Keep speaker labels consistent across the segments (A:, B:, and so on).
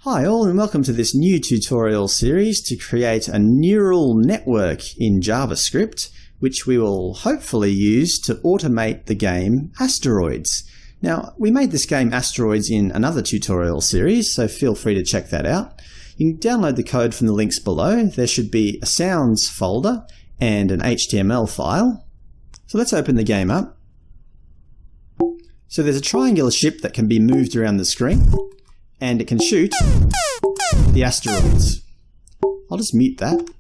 A: Hi all, and welcome to this new tutorial series to create a neural network in JavaScript, which we will hopefully use to automate the game Asteroids. Now, we made this game Asteroids in another tutorial series, so feel free to check that out. You can download the code from the links below. There should be a sounds folder and an HTML file. So let's open the game up. So there's a triangular ship that can be moved around the screen, and it can shoot the asteroids. I'll just mute that.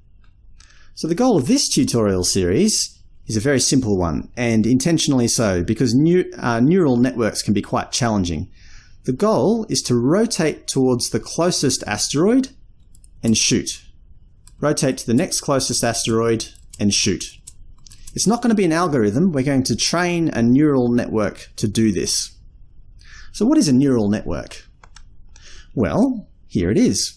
A: So the goal of this tutorial series is a very simple one, and intentionally so, because neural networks can be quite challenging. The goal is to rotate towards the closest asteroid and shoot. Rotate to the next closest asteroid and shoot. It's not going to be an algorithm. We're going to train a neural network to do this. So what is a neural network? Well, here it is.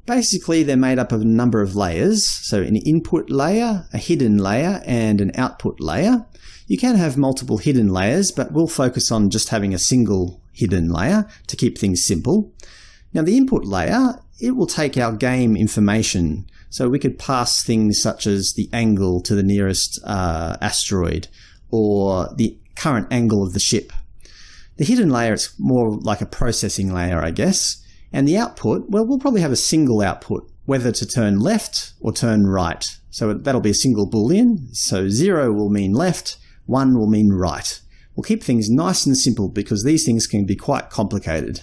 A: Basically, they're made up of a number of layers, so an input layer, a hidden layer, and an output layer. You can have multiple hidden layers, but we'll focus on just having a single hidden layer to keep things simple. Now, the input layer, it will take our game information, so we could pass things such as the angle to the nearest asteroid, or the current angle of the ship. The hidden layer is more like a processing layer, I guess. And the output, well, we'll probably have a single output, whether to turn left or turn right. So that'll be a single boolean. So 0 will mean left, 1 will mean right. We'll keep things nice and simple because these things can be quite complicated.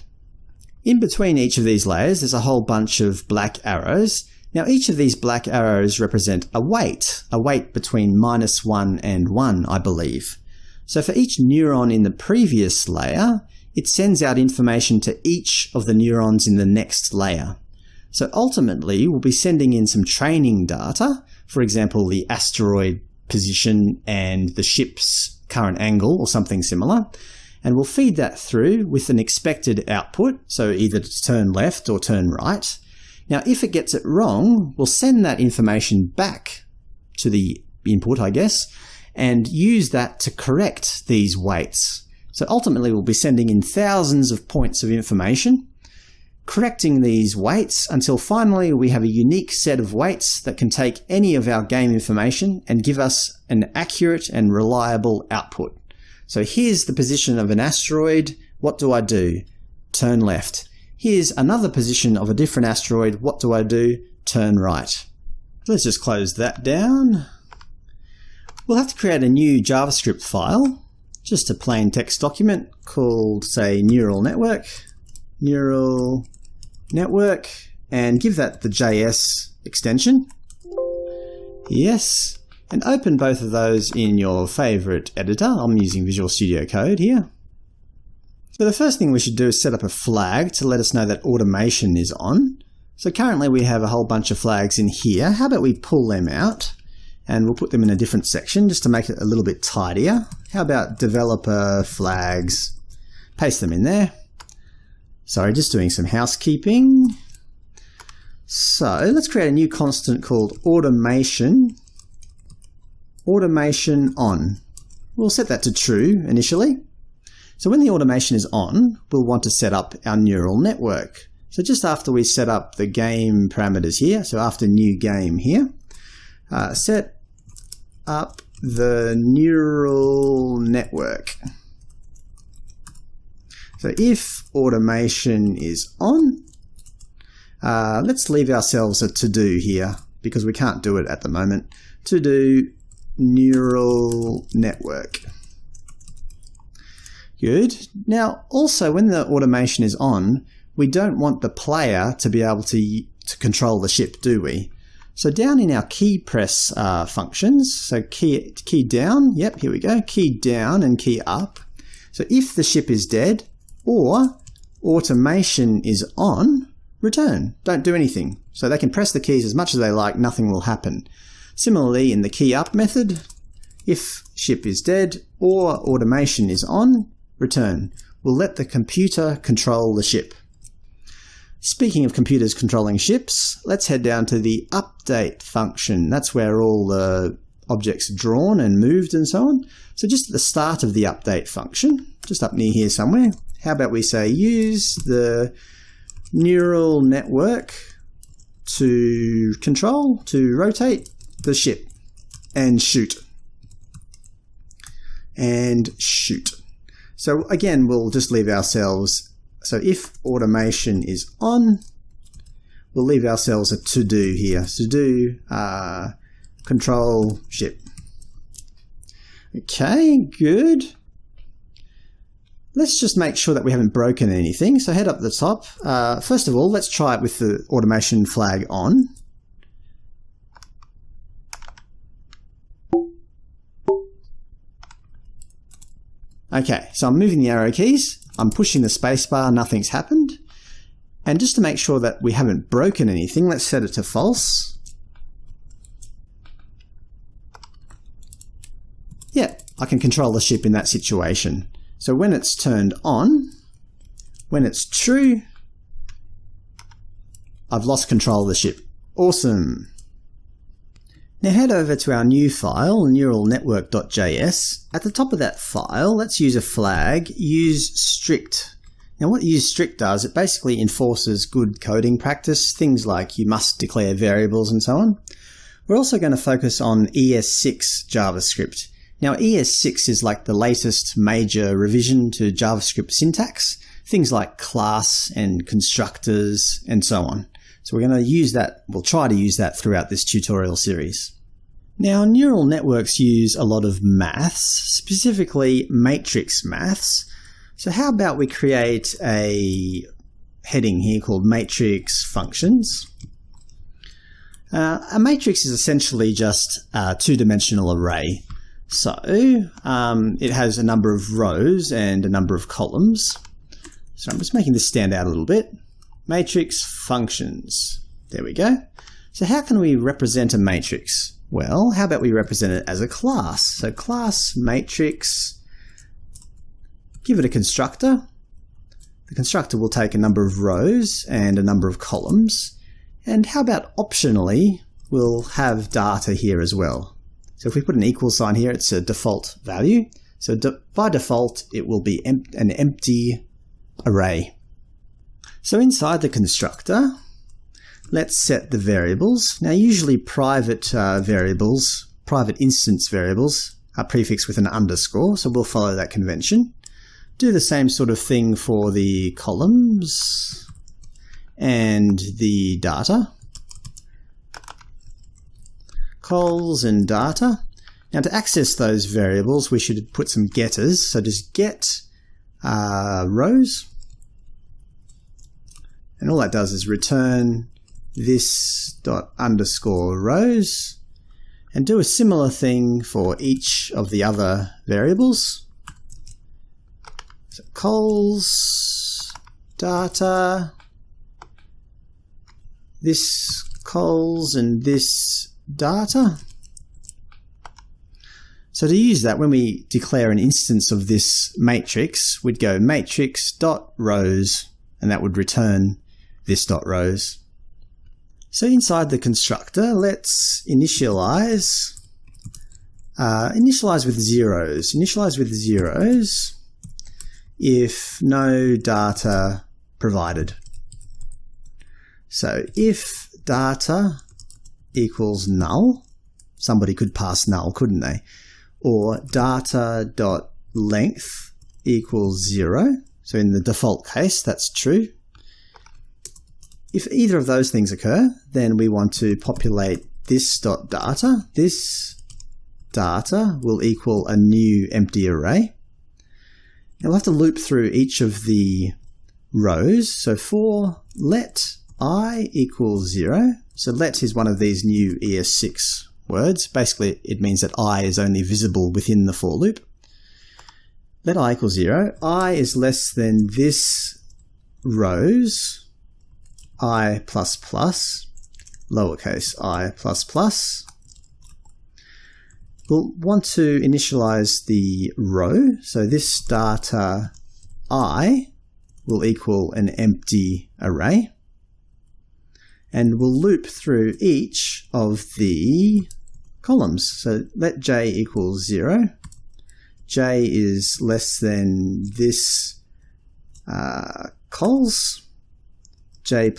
A: In between each of these layers, there's a whole bunch of black arrows. Now, each of these black arrows represent a weight between -1 and 1, I believe. So for each neuron in the previous layer, it sends out information to each of the neurons in the next layer. So ultimately, we'll be sending in some training data, for example, the asteroid position and the ship's current angle or something similar, and we'll feed that through with an expected output, so either to turn left or turn right. Now, if it gets it wrong, we'll send that information back to the input, I guess, and use that to correct these weights. So ultimately we'll be sending in thousands of points of information, correcting these weights until finally we have a unique set of weights that can take any of our game information and give us an accurate and reliable output. So here's the position of an asteroid. What do I do? Turn left. Here's another position of a different asteroid. What do I do? Turn right. Let's just close that down. We'll have to create a new JavaScript file, just a plain text document called, say, neural network, and give that the JS extension. Yes, and open both of those in your favorite editor. I'm using Visual Studio Code here. So the first thing we should do is set up a flag to let us know that automation is on. So currently we have a whole bunch of flags in here. How about we pull them out? And we'll put them in a different section just to make it a little bit tidier. How about developer flags? Paste them in there. Sorry, just doing some housekeeping. So let's create a new constant called automation. Automation on. We'll set that to true initially. So when the automation is on, we'll want to set up our neural network. So just after we set up the game parameters here, so after new game here, set up the neural network. So if automation is on, let's leave ourselves a to-do here because we can't do it at the moment. To-do neural network. Good. Now also when the automation is on, we don't want the player to be able to control the ship, do we? So down in our key press functions, so key down, yep, here we go, key down and key up. So if the ship is dead or automation is on, return, don't do anything. So they can press the keys as much as they like, nothing will happen. Similarly in the key up method, if ship is dead or automation is on, return. We'll let the computer control the ship. Speaking of computers controlling ships, let's head down to the update function. That's where all the objects are drawn and moved and so on. So just at the start of the update function, just up near here somewhere, how about we say use the neural network to rotate the ship and shoot. And shoot. So again, we'll just leave ourselves, so if automation is on, we'll leave ourselves a to-do here. To-do, control ship. Okay, good. Let's just make sure that we haven't broken anything. So head up the top. First of all, let's try it with the automation flag on. Okay, so I'm moving the arrow keys, I'm pushing the spacebar, nothing's happened. And just to make sure that we haven't broken anything, let's set it to false. Yeah, I can control the ship in that situation. So when it's turned on, when it's true, I've lost control of the ship. Awesome. Now head over to our new file, neuralnetwork.js. At the top of that file, let's use a flag, use strict. Now what use strict does, it basically enforces good coding practice, things like you must declare variables and so on. We're also going to focus on ES6 JavaScript. Now ES6 is like the latest major revision to JavaScript syntax, things like class and constructors and so on. So we're going to use that, we'll try to use that throughout this tutorial series. Now neural networks use a lot of maths, specifically matrix maths. So how about we create a heading here called matrix functions. A matrix is essentially just a two-dimensional array. So it has a number of rows and a number of columns. So I'm just making this stand out a little bit. Matrix functions. There we go. So how can we represent a matrix? Well, how about we represent it as a class? So class matrix, give it a constructor. The constructor will take a number of rows and a number of columns. And how about optionally, we'll have data here as well. So if we put an equal sign here, it's a default value. So by default, it will be an empty array. So inside the constructor, let's set the variables. Now usually private variables, private instance variables are prefixed with an underscore, so we'll follow that convention. Do the same sort of thing for the columns and the data. Cols and data. Now to access those variables, we should put some getters. So just get rows. And all that does is return this dot underscore rows, and do a similar thing for each of the other variables. So cols, data, this cols and this data. So to use that, when we declare an instance of this matrix, we'd go matrix.rows, and that would return this dot rows. So inside the constructor, let's initialize with zeros. Initialize with zeros if no data provided. So if data equals null, somebody could pass null, couldn't they? Or data.length equals 0. So in the default case, that's true. If either of those things occur, then we want to populate this.data. This data will equal a new empty array. And we'll have to loop through each of the rows. So for let I equals 0, so let is one of these new ES6 words. Basically, it means that I is only visible within the for loop. Let I equals 0. I is less than this rows, I++, lowercase I++. We'll want to initialize the row. So this data I will equal an empty array. And we'll loop through each of the columns. So let j equals 0. J is less than this cols. j++.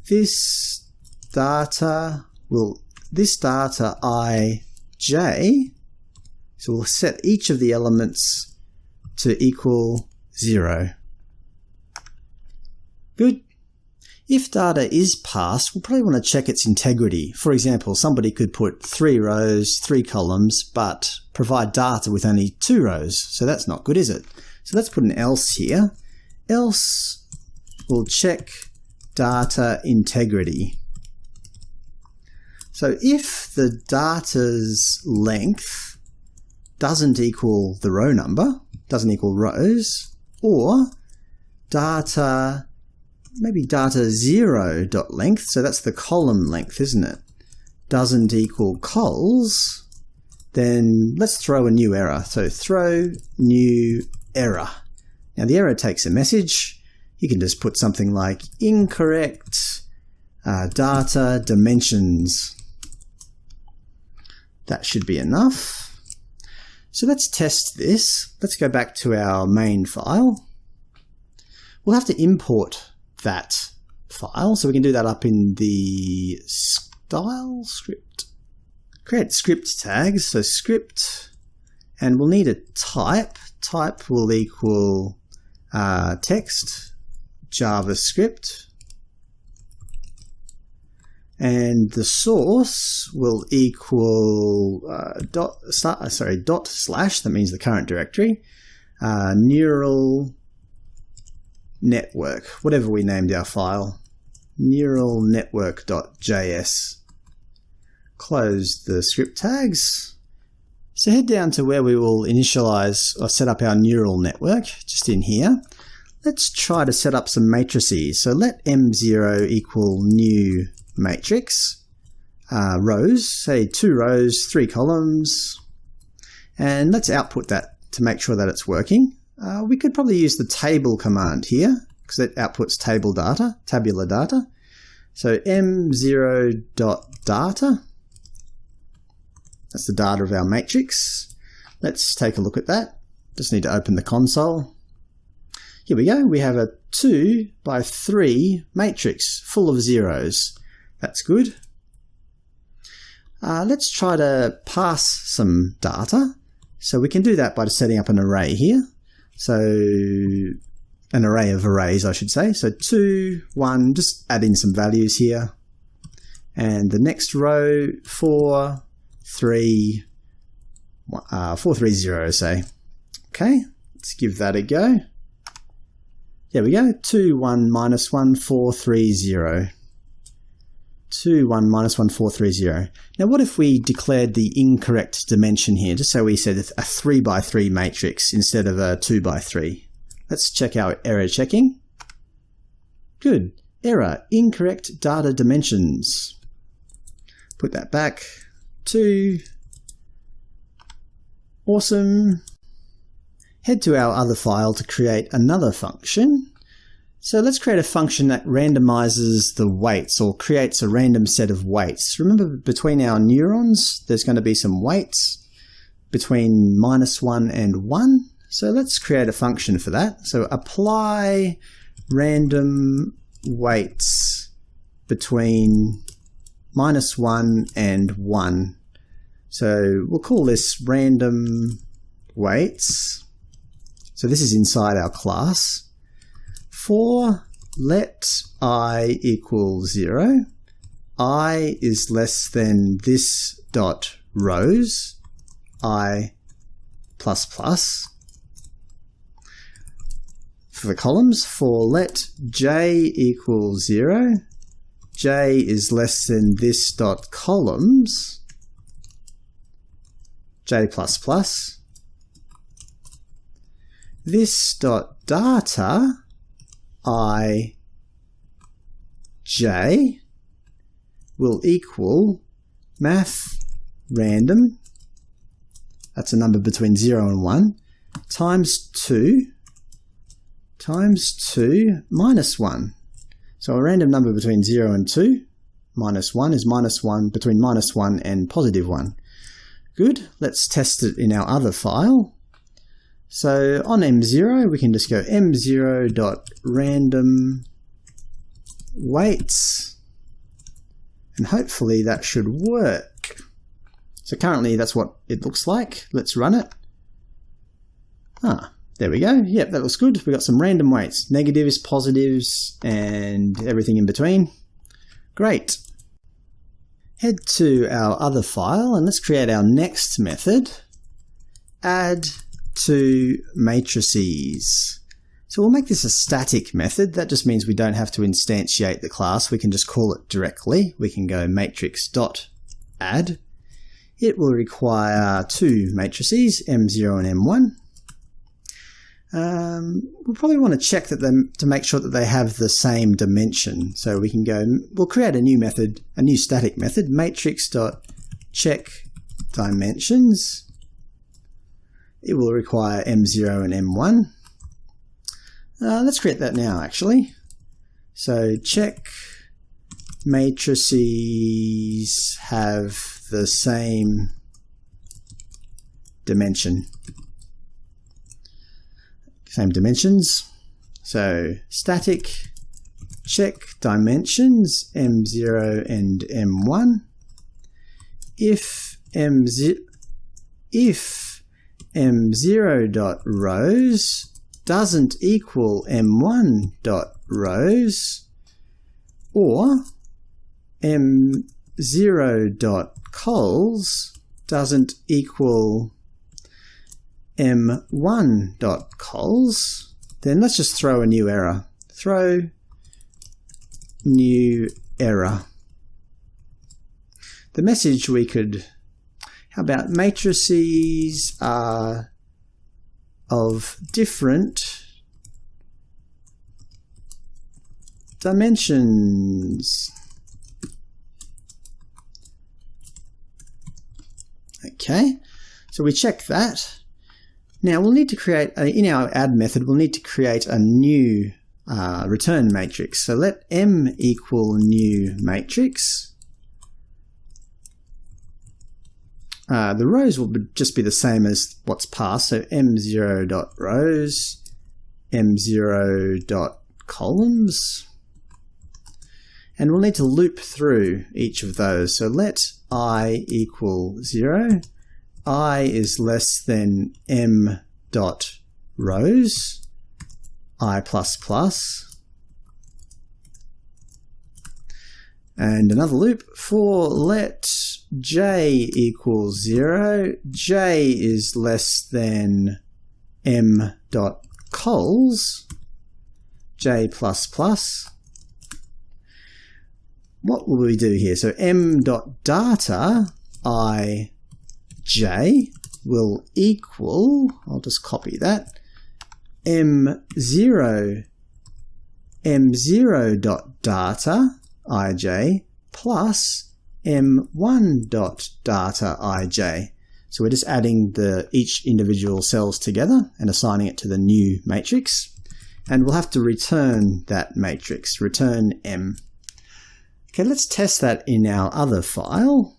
A: This data ij, so we'll set each of the elements to equal 0. Good. If data is passed, we'll probably want to check its integrity. For example, somebody could put 3 rows, 3 columns, but provide data with only 2 rows. So that's not good, is it? So let's put an else here. Else will check data integrity. So if the data's length doesn't equal the row number, doesn't equal rows, or maybe data0.length, so that's the column length, isn't it, doesn't equal cols, then let's throw a new error. So throw new error. Now the error takes a message. You can just put something like incorrect data dimensions. That should be enough. So let's test this. Let's go back to our main file. We'll have to import that file, so we can do that up in the style script. Create script tags, so script, and we'll need a type. Type will equal text, JavaScript, and the source will equal dot slash, that means the current directory, neural network, whatever we named our file, neuralnetwork.js. Close the script tags. So head down to where we will initialize or set up our neural network, just in here. Let's try to set up some matrices. So let M0 equal new matrix, rows, say 2 rows, 3 columns, and let's output that to make sure that it's working. We could probably use the table command here, because it outputs table data, tabular data. So m0.data, that's the data of our matrix. Let's take a look at that. Just need to open the console. Here we go. We have a 2 by 3 matrix full of zeros. That's good. Let's try to pass some data. So we can do that by setting up an array here. So an array of arrays, I should say. So 2, 1, just add in some values here. And the next row, 4, 3, 4, 3, 0, say. Okay, let's give that a go. There we go. 2, 1, minus 1, 4, 3, 0. 2, 1, minus 1, 4, 3, 0. Now what if we declared the incorrect dimension here? Just so we said a 3 by 3 matrix instead of a 2 by 3. Let's check our error checking. Good. Error, incorrect data dimensions. Put that back. 2. Awesome. Head to our other file to create another function. So let's create a function that randomizes the weights, or creates a random set of weights. Remember, between our neurons, there's going to be some weights between -1 and 1. So let's create a function for that. So apply random weights between -1 and 1. So we'll call this random weights. So this is inside our class. For let I equal 0, I is less than this dot rows, I plus plus. For the columns, for let j equal 0, j is less than this dot columns, j plus plus. This dot data, I j, will equal math random, that's a number between 0 and 1, times 2 minus 1. So a random number between 0 and 2 minus 1 is -1 between -1 and +1. Good. Let's test it in our other file. So on M0, we can just go M0.random weights, and hopefully that should work. So currently that's what it looks like. Let's run it. There we go. Yep, that looks good. We've got some random weights, negatives, positives, and everything in between. Great. Head to our other file and let's create our next method, add to matrices. So we'll make this a static method. That just means we don't have to instantiate the class. We can just call it directly. We can go matrix.add. It will require two matrices, M0 and M1. We'll probably want to check that to make sure that they have the same dimension. So we can go, we'll create a new method, a new static method, matrix.checkDimensions. It will require M0 and M1. Let's create that now, actually. So check matrices have the same dimension. Same dimensions. So static check dimensions M0 and M1. If M0.rows doesn't equal M1.rows, or M0.cols doesn't equal M1.cols, then let's just throw a new error. Throw new error. The message we could, how about matrices are of different dimensions. Okay, so we check that. Now we'll need to create, in our add method, we'll need to create a new return matrix. So let M equal new matrix. The rows will just be the same as what's passed, so M0.rows, M0.columns. And we'll need to loop through each of those. So let I equal 0. I is less than M dot rows, I++. And another loop for let j equal 0. J is less than M dot cols, j++. What will we do here? So M dot data, I j will equal, I'll just copy that, M0 dot data ij plus M1 dot data ij. So we're just adding each individual cells together and assigning it to the new matrix. And we'll have to return that matrix, return M. Okay, let's test that in our other file.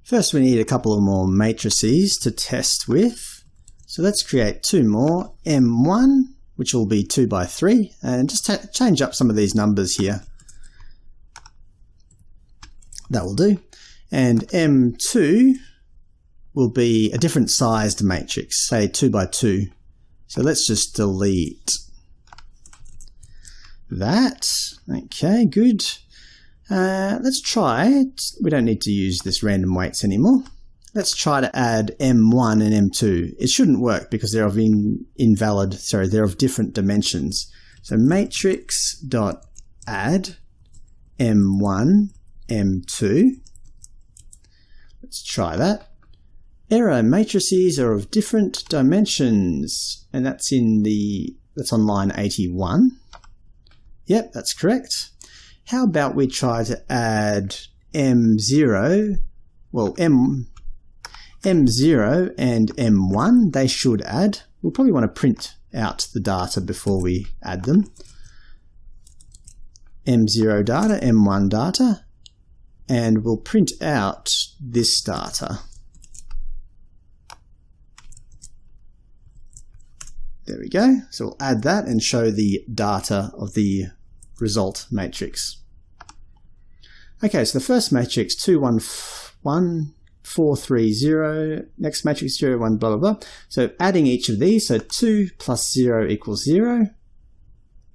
A: First, we need a couple of more matrices to test with. So let's create two more, M1, which will be 2 by 3, and just change up some of these numbers here. That will do. And M2 will be a different sized matrix, say 2 by 2. So let's just delete that. Okay, good. Let's try, we don't need to use this random weights anymore. Let's try to add M1 and M2. It shouldn't work because they're of they're of different dimensions. So matrix.add M1, M2. Let's try that. Error, matrices are of different dimensions. And that's on line 81. Yep, that's correct. How about we try to add M0, well, M0 and M1, they should add. We'll probably want to print out the data before we add them. M0 data, M1 data, and we'll print out this data. There we go. So we'll add that and show the data of the result matrix. Okay, so the first matrix, 2, 1, 1, 4, 3, 0, next matrix 0, 1, blah, blah, blah. So adding each of these, so 2 plus 0 equals 0.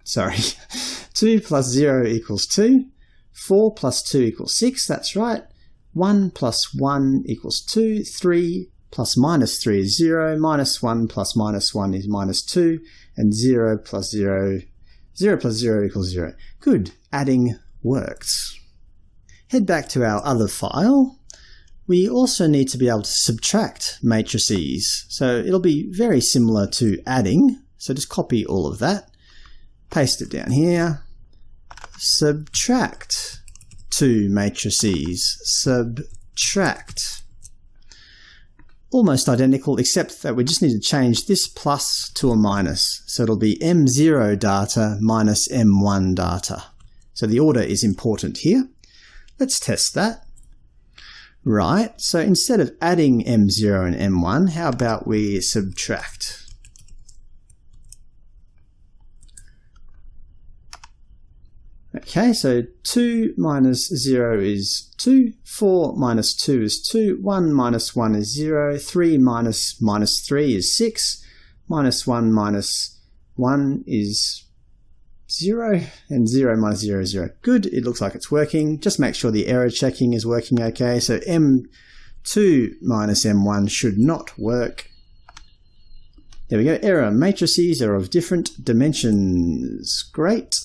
A: Sorry, 2 plus 0 equals 2. 4 plus 2 equals 6, that's right. 1 plus 1 equals 2. 3 plus minus 3 is 0. Minus 1 plus minus 1 is minus 2. And 0 plus 0, 0 plus 0 equals 0. Good, adding works. Head back to our other file. We also need to be able to subtract matrices. So it'll be very similar to adding. So just copy all of that, paste it down here. Subtract 2 matrices. Subtract. Almost identical, except that we just need to change this plus to a minus. So it'll be M0 data minus M1 data. So the order is important here. Let's test that. Right, so instead of adding M0 and M1, how about we subtract? Okay, so 2 minus 0 is 2, 4 minus 2 is 2, 1 minus 1 is 0, 3 minus 3 is 6, minus 1 is 0, and 0 minus 0 is 0. Good, it looks like it's working. Just make sure the error checking is working okay. So M2 minus M1 should not work. There we go, error. Matrices are of different dimensions. Great.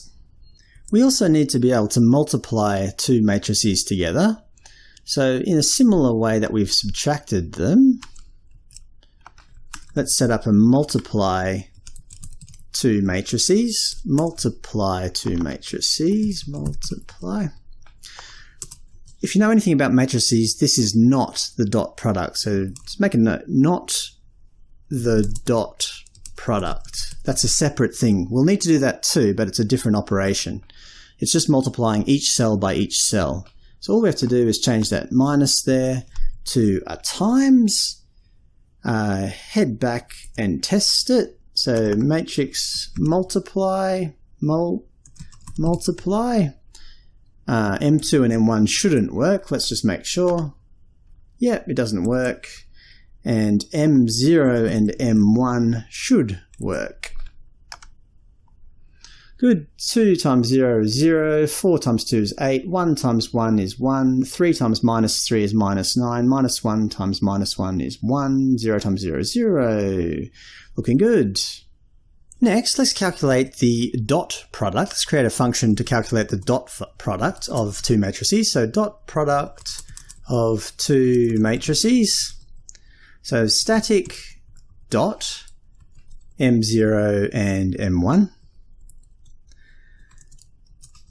A: We also need to be able to multiply 2 matrices together. So in a similar way that we've subtracted them, let's set up a multiply 2 matrices. Multiply 2 matrices. Multiply. If you know anything about matrices, this is not the dot product. So just make a note, not the dot product. That's a separate thing. We'll need to do that too, but it's a different operation. It's just multiplying each cell by each cell. So all we have to do is change that minus there to a times. Head back and test it. So matrix multiply, multiply. M2 and M1 shouldn't work. Let's just make sure. Yep, it doesn't work. And M0 and M1 should work. Good. 2 times 0 is 0, 4 times 2 is 8, 1 times 1 is 1, 3 times minus 3 is minus 9, minus 1 times minus 1 is 1, 0 times 0 is 0. Looking good. Next, let's calculate the dot product. Let's create a function to calculate the dot product of 2 matrices. So dot product of 2 matrices. So static dot M0 and M1.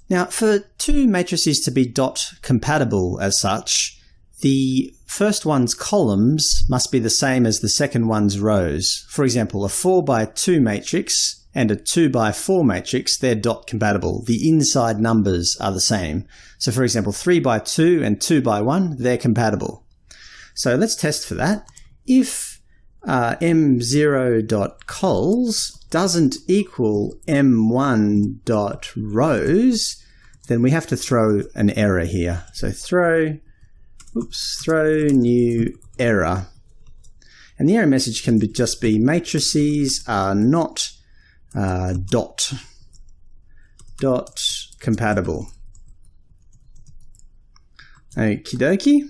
A: Now, for 2 matrices to be dot compatible as such, the first one's columns must be the same as the second one's rows. For example, a 4 by 2 matrix and a 2 by 4 matrix, they're dot compatible. The inside numbers are the same. So for example, 3 by 2 and 2 by 1, they're compatible. So let's test for that. If m0.cols doesn't equal m1.rows, then we have to throw an error here. So throw new error. And the error message can just be matrices are not dot compatible. Okie dokie.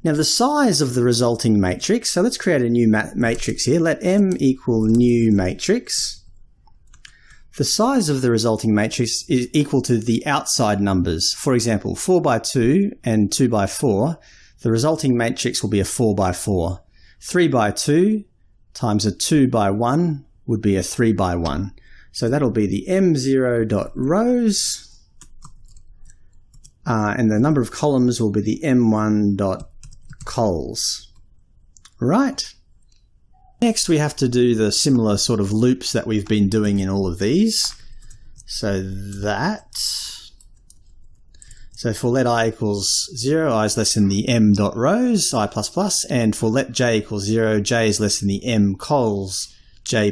A: Now the size of the resulting matrix, so let's create a new matrix here. Let M equal new matrix. The size of the resulting matrix is equal to the outside numbers. For example, 4 by 2 and 2 by 4, the resulting matrix will be a 4 by 4. 3 by 2 times a 2 by 1 would be a 3 by 1. So that'll be the m0.rows, and the number of columns will be the m1.cols. Right. Next we have to do the similar sort of loops that we've been doing in all of these. So for let I equals 0, I is less than the m.rows, I++, and for let j equals 0, j is less than the m.cols, j++.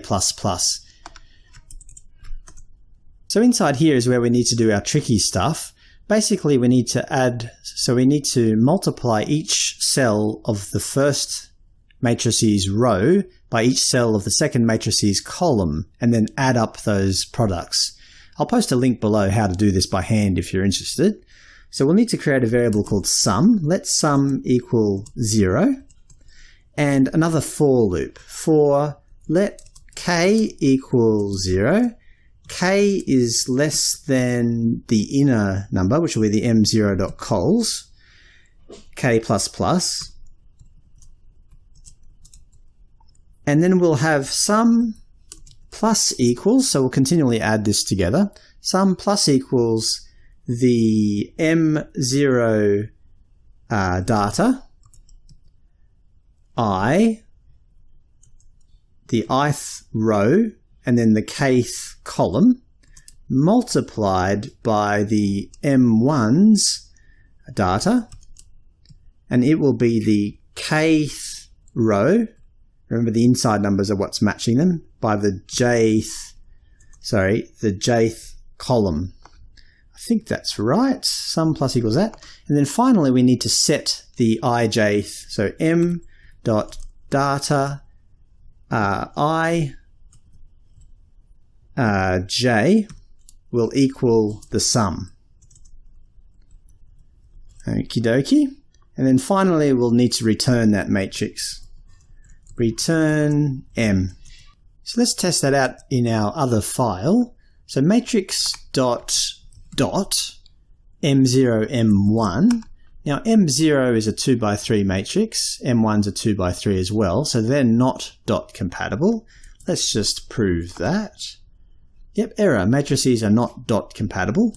A: So inside here is where we need to do our tricky stuff. Basically we need to multiply each cell of the first matrices row by each cell of the second matrices column, and then add up those products. I'll post a link below how to do this by hand if you're interested. So we'll need to create a variable called sum. Let sum equal 0. And another for loop. For let k equal 0. K is less than the inner number, which will be the m0.cols, k++. And then we'll have sum plus equals, so we'll continually add this together. Sum plus equals the m0 data, I, the ith row, and then the kth column, multiplied by the m1's data, and it will be the kth row. Remember, the inside numbers are what's matching them, by the jth column. I think that's right. Sum plus equals that. And then finally we need to set the ijth. So m dot data I j will equal the sum. Okie dokie. And then finally we'll need to return that matrix. Return m. So let's test that out in our other file. So matrix dot m0 m1. Now m0 is a 2x3 matrix, m1's a 2x3 as well, so they're not dot compatible. Let's just prove that. Yep, error, matrices are not dot compatible.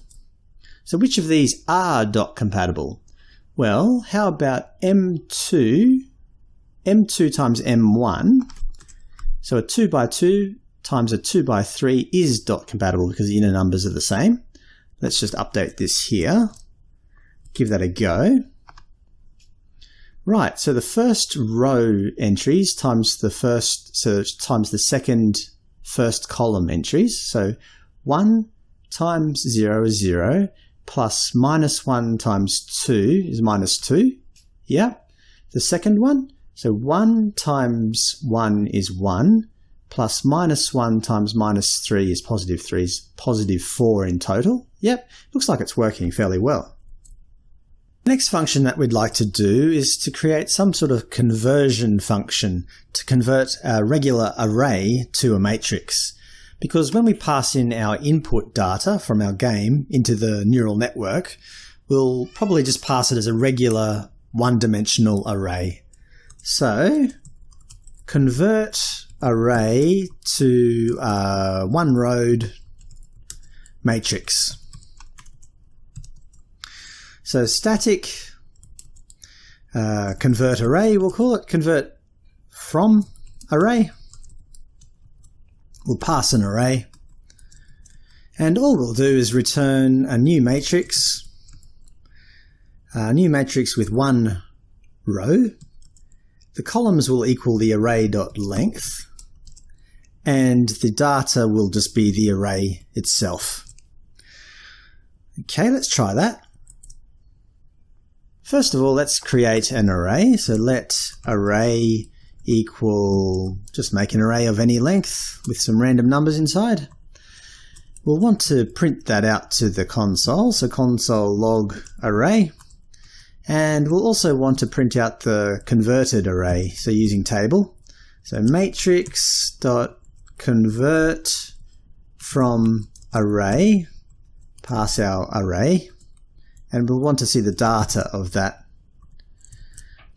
A: So which of these are dot compatible? Well, how about m2 times m1, so a 2x2 times a 2x3 is dot compatible because the inner numbers are the same. Let's just update this here. Give that a go. Right, so the first row entries times the second first column entries. So 1 times 0 is 0, plus -1 times 2 is -2. Yeah. The second one, so 1 times 1 is 1, plus -1 times -3 is +3, is +4 in total. Yep, looks like it's working fairly well. The next function that we'd like to do is to create some sort of conversion function to convert a regular array to a matrix. Because when we pass in our input data from our game into the neural network, we'll probably just pass it as a regular one-dimensional array. So, convert array to one-rowed matrix. So static convert array, we'll call it convert from array. We'll pass an array, and all we'll do is return a new matrix with one row. The columns will equal the array.length, and the data will just be the array itself. Okay, let's try that. First of all, let's create an array. So let array equal, just make an array of any length with some random numbers inside. We'll want to print that out to the console, so console log array. And we'll also want to print out the converted array, so using table. So matrix.convert from array, pass our array, and we'll want to see the data of that.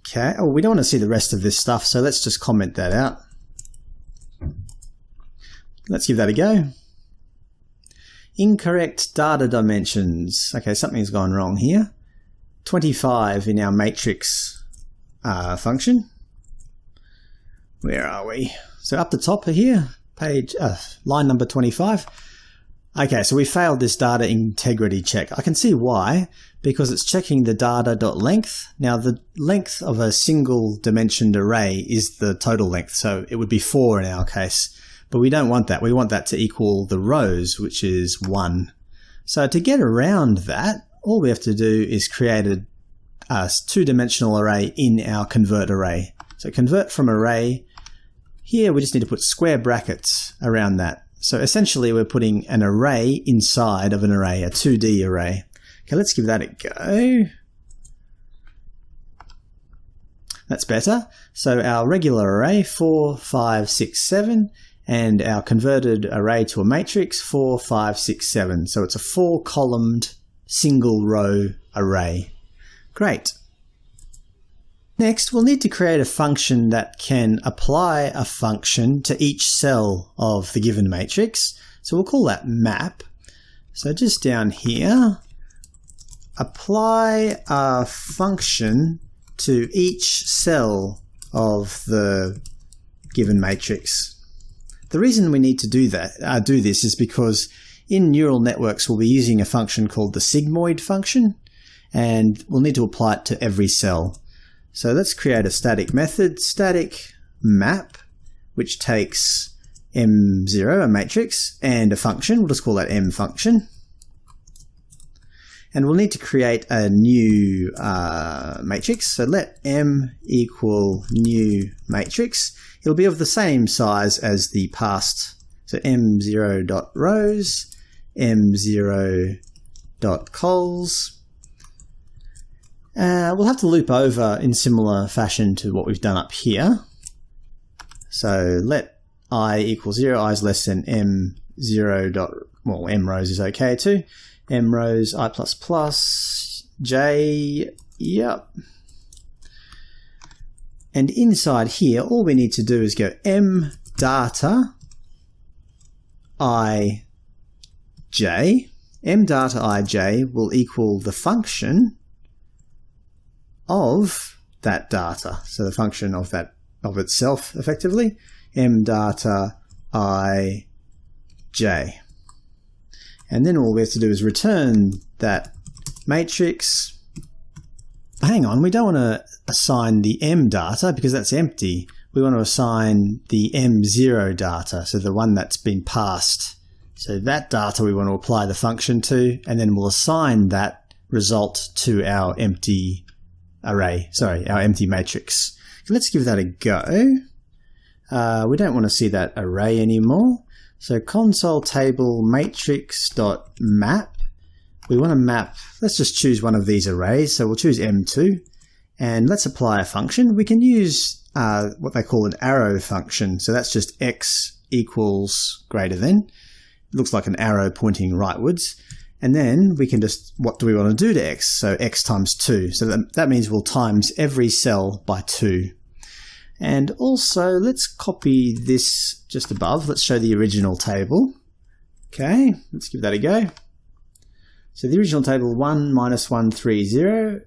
A: Okay, oh, we don't want to see the rest of this stuff, so let's just comment that out. Let's give that a go. Incorrect data dimensions. Okay, something's gone wrong here. 25 in our matrix function. Where are we? So up the top here, page line number 25. Okay, so we failed this data integrity check. I can see why, because it's checking the data.length. Now the length of a single dimensioned array is the total length, so it would be 4 in our case. But we don't want that. We want that to equal the rows, which is 1. So to get around that, all we have to do is create a two-dimensional array in our convert array. So convert from array, here we just need to put square brackets around that. So essentially we're putting an array inside of an array, a 2D array. Okay, let's give that a go. That's better. So our regular array, 4, 5, 6, 7, and our converted array to a matrix, 4, 5, 6, 7. So it's a 4-columned single row array. Great. Next, we'll need to create a function that can apply a function to each cell of the given matrix. So we'll call that map. So just down here, apply a function to each cell of the given matrix. The reason we need to do this is because in neural networks we'll be using a function called the sigmoid function, and we'll need to apply it to every cell. So let's create a static method, static map, which takes M0, a matrix, and a function. We'll just call that M function. And we'll need to create a new matrix. So let M equal new matrix. It'll be of the same size as the past. So M0.rows, M0.cols. We'll have to loop over in similar fashion to what we've done up here. So let I equal 0, I is less than M0. Well, M rows is okay too. M rows, I++, J, yep. And inside here, all we need to do is go M data I j. M data I j will equal the function of that data. So the function of itself, effectively, M data I j. And then all we have to do is return that matrix. Hang on, we don't want to assign the M data because that's empty. We want to assign the M0 data, so the one that's been passed. So that data we want to apply the function to, and then we'll assign that result to our empty array, our empty matrix. Let's give that a go. We don't want to see that array anymore. So console table matrix.map. We want to map, let's just choose one of these arrays. So we'll choose M2 and let's apply a function. We can use what they call an arrow function. So that's just x equals greater than. It looks like an arrow pointing rightwards. And then we can just, what do we want to do to x? So x times 2. So that means we'll times every cell by 2. And also, let's copy this just above. Let's show the original table. Okay, let's give that a go. So the original table, 1 minus 1, 3, 0.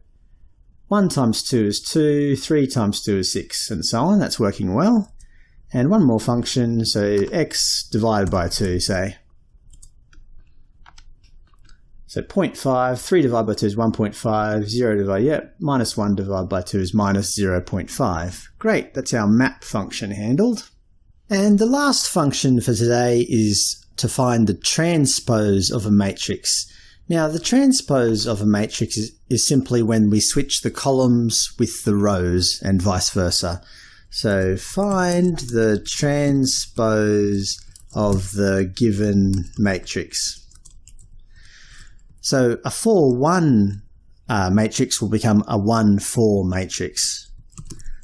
A: 1 times 2 is 2, 3 times 2 is 6, and so on. That's working well. And one more function, so x divided by 2, say. So 0.5, 3 divided by 2 is 1.5, 0 divided, minus 1 divided by 2 is minus 0.5. Great, that's our map function handled. And the last function for today is to find the transpose of a matrix. Now, the transpose of a matrix is simply when we switch the columns with the rows and vice versa. So find the transpose of the given matrix. So a 4-1 matrix will become a 1-4 matrix.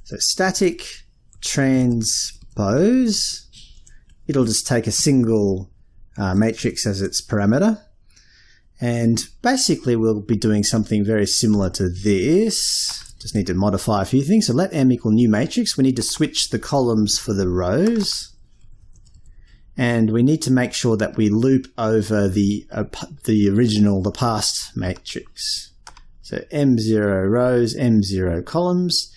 A: So static transpose, it'll just take a single matrix as its parameter. And basically we'll be doing something very similar to this. Just need to modify a few things. So let M equal new matrix. We need to switch the columns for the rows. And we need to make sure that we loop over the past matrix. So M0 rows, M0 columns.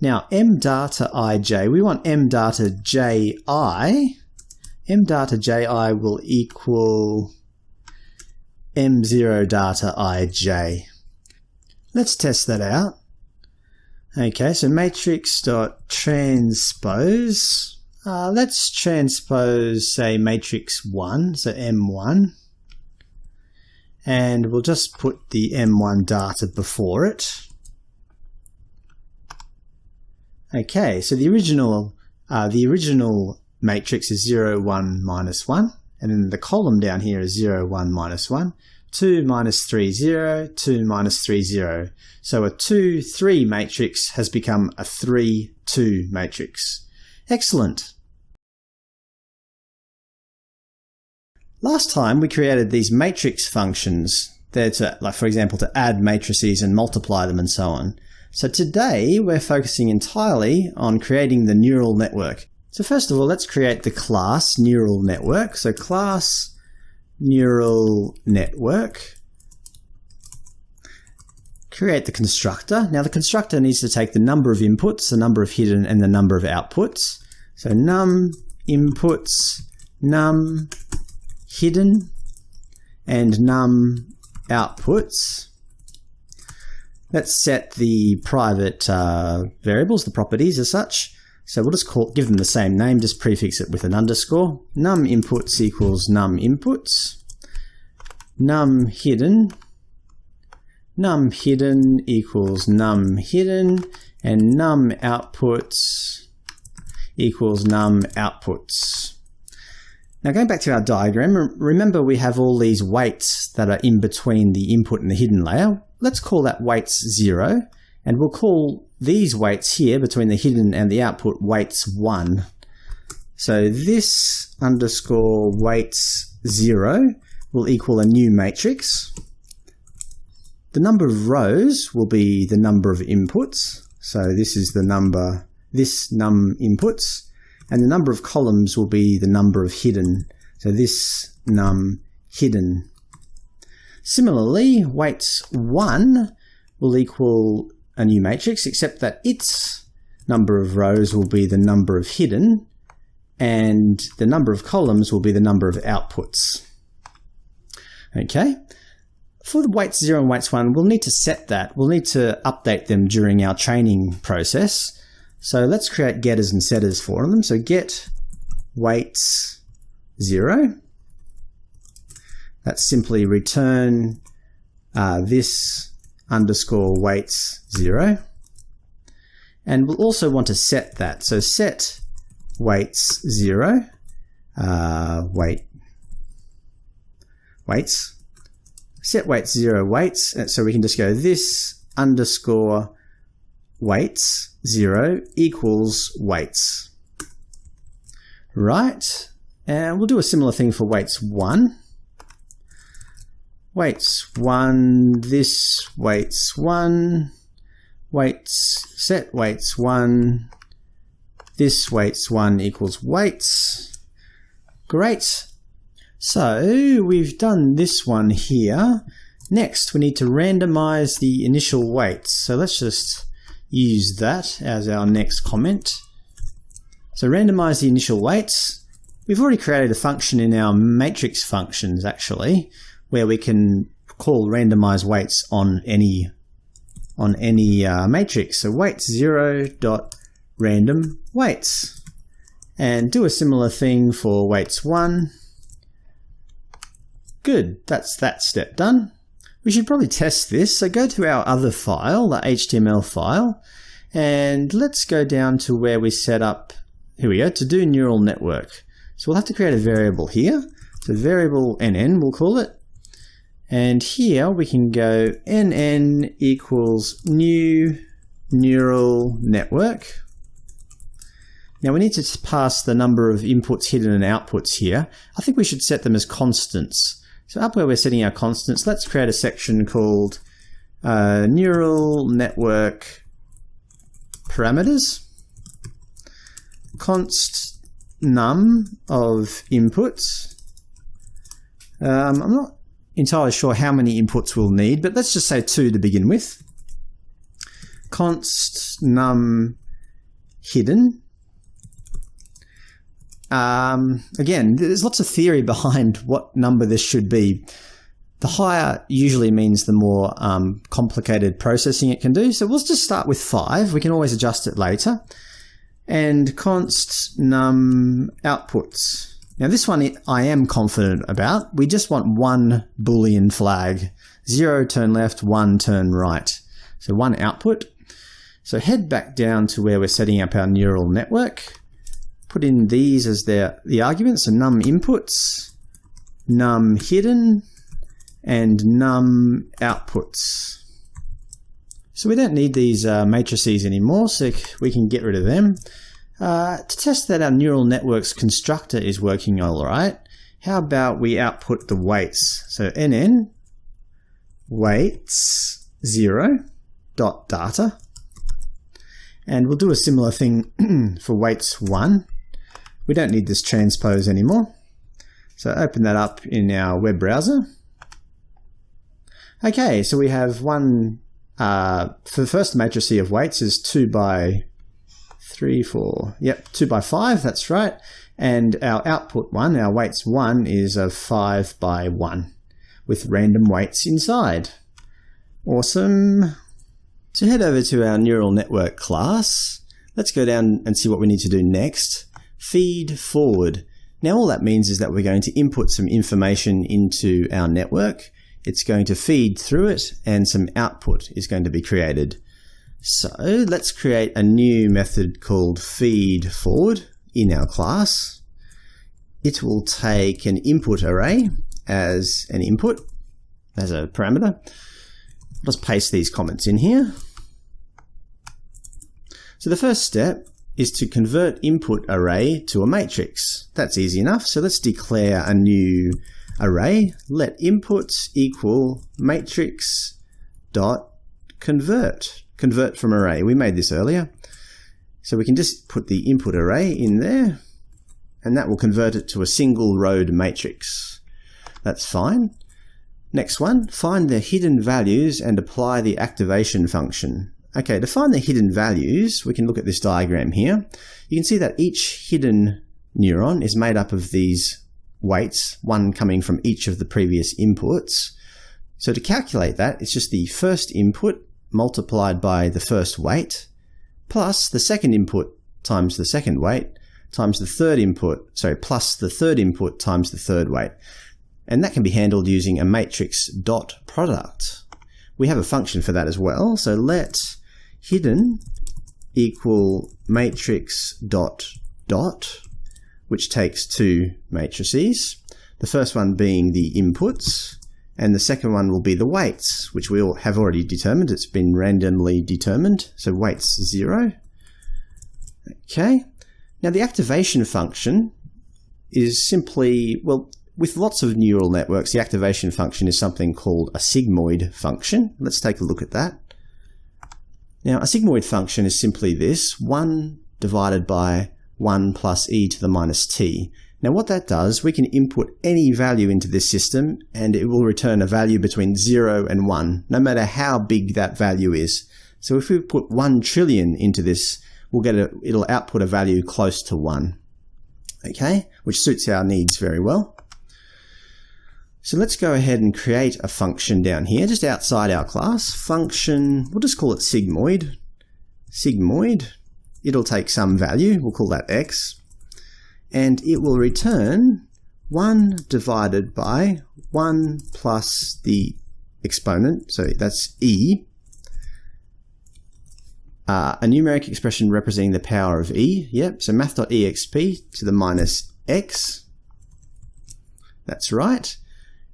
A: Now M data ij, we want M data ji. M data ji will equal M0 data ij. Let's test that out. Okay, so matrix.transpose. Let's transpose, say, matrix 1, so M1, and we'll just put the M1 data before it. Okay, so the original matrix is 0, 1, minus 1, and then the column down here is 0, 1, minus 1, 2, minus 3, 0, 2, minus 3, 0. So a 2, 3 matrix has become a 3, 2 matrix. Excellent. Last time we created these matrix functions. They're to, like, for example, to add matrices and multiply them and so on. So today we're focusing entirely on creating the neural network. So first of all, let's create the class neural network. So class neural network. Create the constructor. Now the constructor needs to take the number of inputs, the number of hidden, and the number of outputs. So num inputs, num hidden, and num outputs. Let's set the private variables, the properties as such. So we'll just give them the same name, just prefix it with an underscore. Num inputs equals num inputs. Num hidden equals num hidden. And num outputs equals num outputs. Now going back to our diagram, remember we have all these weights that are in between the input and the hidden layer. Let's call that weights 0, and we'll call these weights here between the hidden and the output weights 1. So this underscore weights 0 will equal a new matrix. The number of rows will be the number of inputs. So this is the number, this num inputs. And the number of columns will be the number of hidden. So this num hidden. Similarly, weights 1 will equal a new matrix, except that its number of rows will be the number of hidden, and the number of columns will be the number of outputs. Okay? For the weights 0 and weights 1, we'll need to set that. We'll need to update them during our training process. So let's create getters and setters for them. So get weights 0. That's simply return this underscore weights 0. And we'll also want to set that. So set weights 0, weights. Set weights 0 weights. So we can just go this underscore weights 0 equals weights. Right. And we'll do a similar thing for weights 1. Weights 1, this weights 1, weights, set weights 1, this weights 1 equals weights. Great. So we've done this one here. Next, we need to randomize the initial weights. So let's just use that as our next comment. So randomize the initial weights. We've already created a function in our matrix functions, actually, where we can call randomize weights on any matrix. So weights 0 dot random weights, and do a similar thing for weights 1. Good, that's that step done. We should probably test this. So go to our other file, the HTML file, and let's go down to where we set up, here we go, to do neural network. So we'll have to create a variable here. So variable nn, we'll call it. And here we can go nn equals new neural network. Now we need to pass the number of inputs, hidden, and outputs here. I think we should set them as constants. So up where we're setting our constants, let's create a section called neural network parameters. Const num of inputs. I'm not entirely sure how many inputs we'll need, but let's just say 2 to begin with. Const num hidden. Again, there's lots of theory behind what number this should be. The higher usually means the more complicated processing it can do. So we'll just start with 5. We can always adjust it later. and const num outputs. Now this one I am confident about. We just want one Boolean flag. 0 turn left, 1 turn right. So one output. So head back down to where we're setting up our neural network. Put in these as the arguments, so num inputs, num hidden, and num outputs. So we don't need these matrices anymore, so we can get rid of them. To test that our neural network's constructor is working all right, how about we output the weights? So nn weights 0 dot data, and we'll do a similar thing for weights 1. We don't need this transpose anymore. So open that up in our web browser. Okay, so we have one, for the first matrix of weights is 2 by 3, 4, yep, 2 by 5, that's right. And our output one, our weights 1, is a 5 by 1 with random weights inside. Awesome. So head over to our neural network class. Let's go down and see what we need to do next. Feed forward. Now all that means is that we're going to input some information into our network. It's going to feed through it, and some output is going to be created. So let's create a new method called feed forward in our class. It will take an input array as an input, as a parameter. Let's paste these comments in here. So the first step is to convert input array to a matrix. That's easy enough. So let's declare a new array. Let inputs equal matrix dot convert. Convert from array. We made this earlier. So we can just put the input array in there, and that will convert it to a single rowed matrix. That's fine. Next one, find the hidden values and apply the activation function. Okay, to find the hidden values, we can look at this diagram here. You can see that each hidden neuron is made up of these weights, one coming from each of the previous inputs. So to calculate that, it's just the first input multiplied by the first weight, plus the second input times the second weight, times the third input, plus the third input times the third weight. And that can be handled using a matrix dot product. We have a function for that as well. So let hidden equal matrix dot dot, which takes two matrices. The first one being the inputs, and the second one will be the weights, which we all have already determined. It's been randomly determined. So weights 0. Okay. Now the activation function is simply, well, with lots of neural networks, the activation function is something called a sigmoid function. Let's take a look at that. Now, a sigmoid function is simply this, 1 divided by 1 plus e to the minus t. Now what that does, we can input any value into this system, and it will return a value between 0 and 1, no matter how big that value is. So if we put 1 trillion into this, it'll output a value close to 1. Okay, which suits our needs very well. So let's go ahead and create a function down here, just outside our class. Function, we'll just call it sigmoid. Sigmoid, it'll take some value, we'll call that x, and it will return 1 divided by 1 plus the exponent, so that's e, a numeric expression representing the power of e, yep, so math.exp to the minus x, that's right.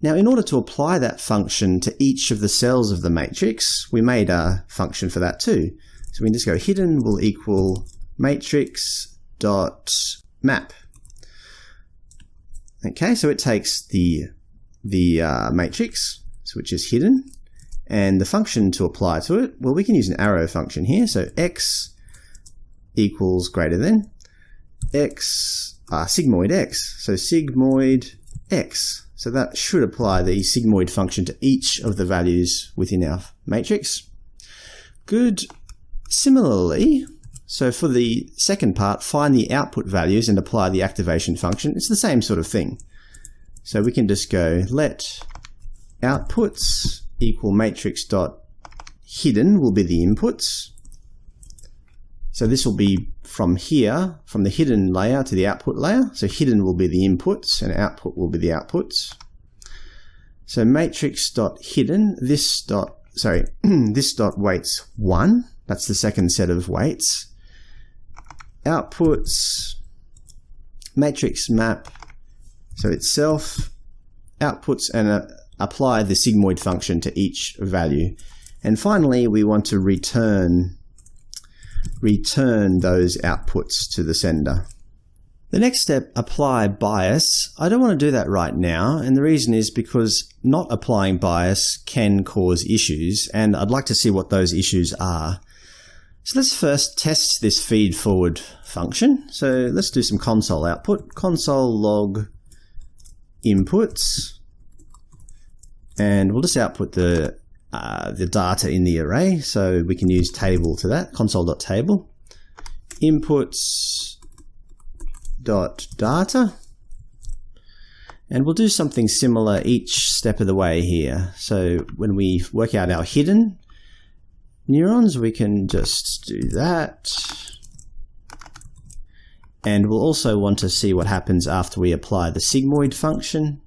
A: Now in order to apply that function to each of the cells of the matrix, we made a function for that too. So we can just go hidden will equal matrix dot map. Okay, so it takes the matrix, which is hidden, and the function to apply to it, well, we can use an arrow function here. So x equals greater than x, sigmoid x. So sigmoid x. So that should apply the sigmoid function to each of the values within our matrix. Good. Similarly, so for the second part, find the output values and apply the activation function. It's the same sort of thing. So we can just go let outputs equal matrix dot hidden will be the inputs. So this will be from here, from the hidden layer to the output layer. So hidden will be the inputs and output will be the outputs. So matrix.hidden, this dot weights 1. That's the second set of weights. Outputs, matrix map, so itself, outputs, and apply the sigmoid function to each value. And finally, we want to return those outputs to the sender. The next step, apply bias. I don't want to do that right now, and the reason is because not applying bias can cause issues, and I'd like to see what those issues are. So let's first test this feed forward function. So let's do some console output, console log inputs, and we'll just output the data in the array, so we can use table to that, console.table, inputs.data, and we'll do something similar each step of the way here. So when we work out our hidden neurons, we can just do that. And we'll also want to see what happens after we apply the sigmoid function.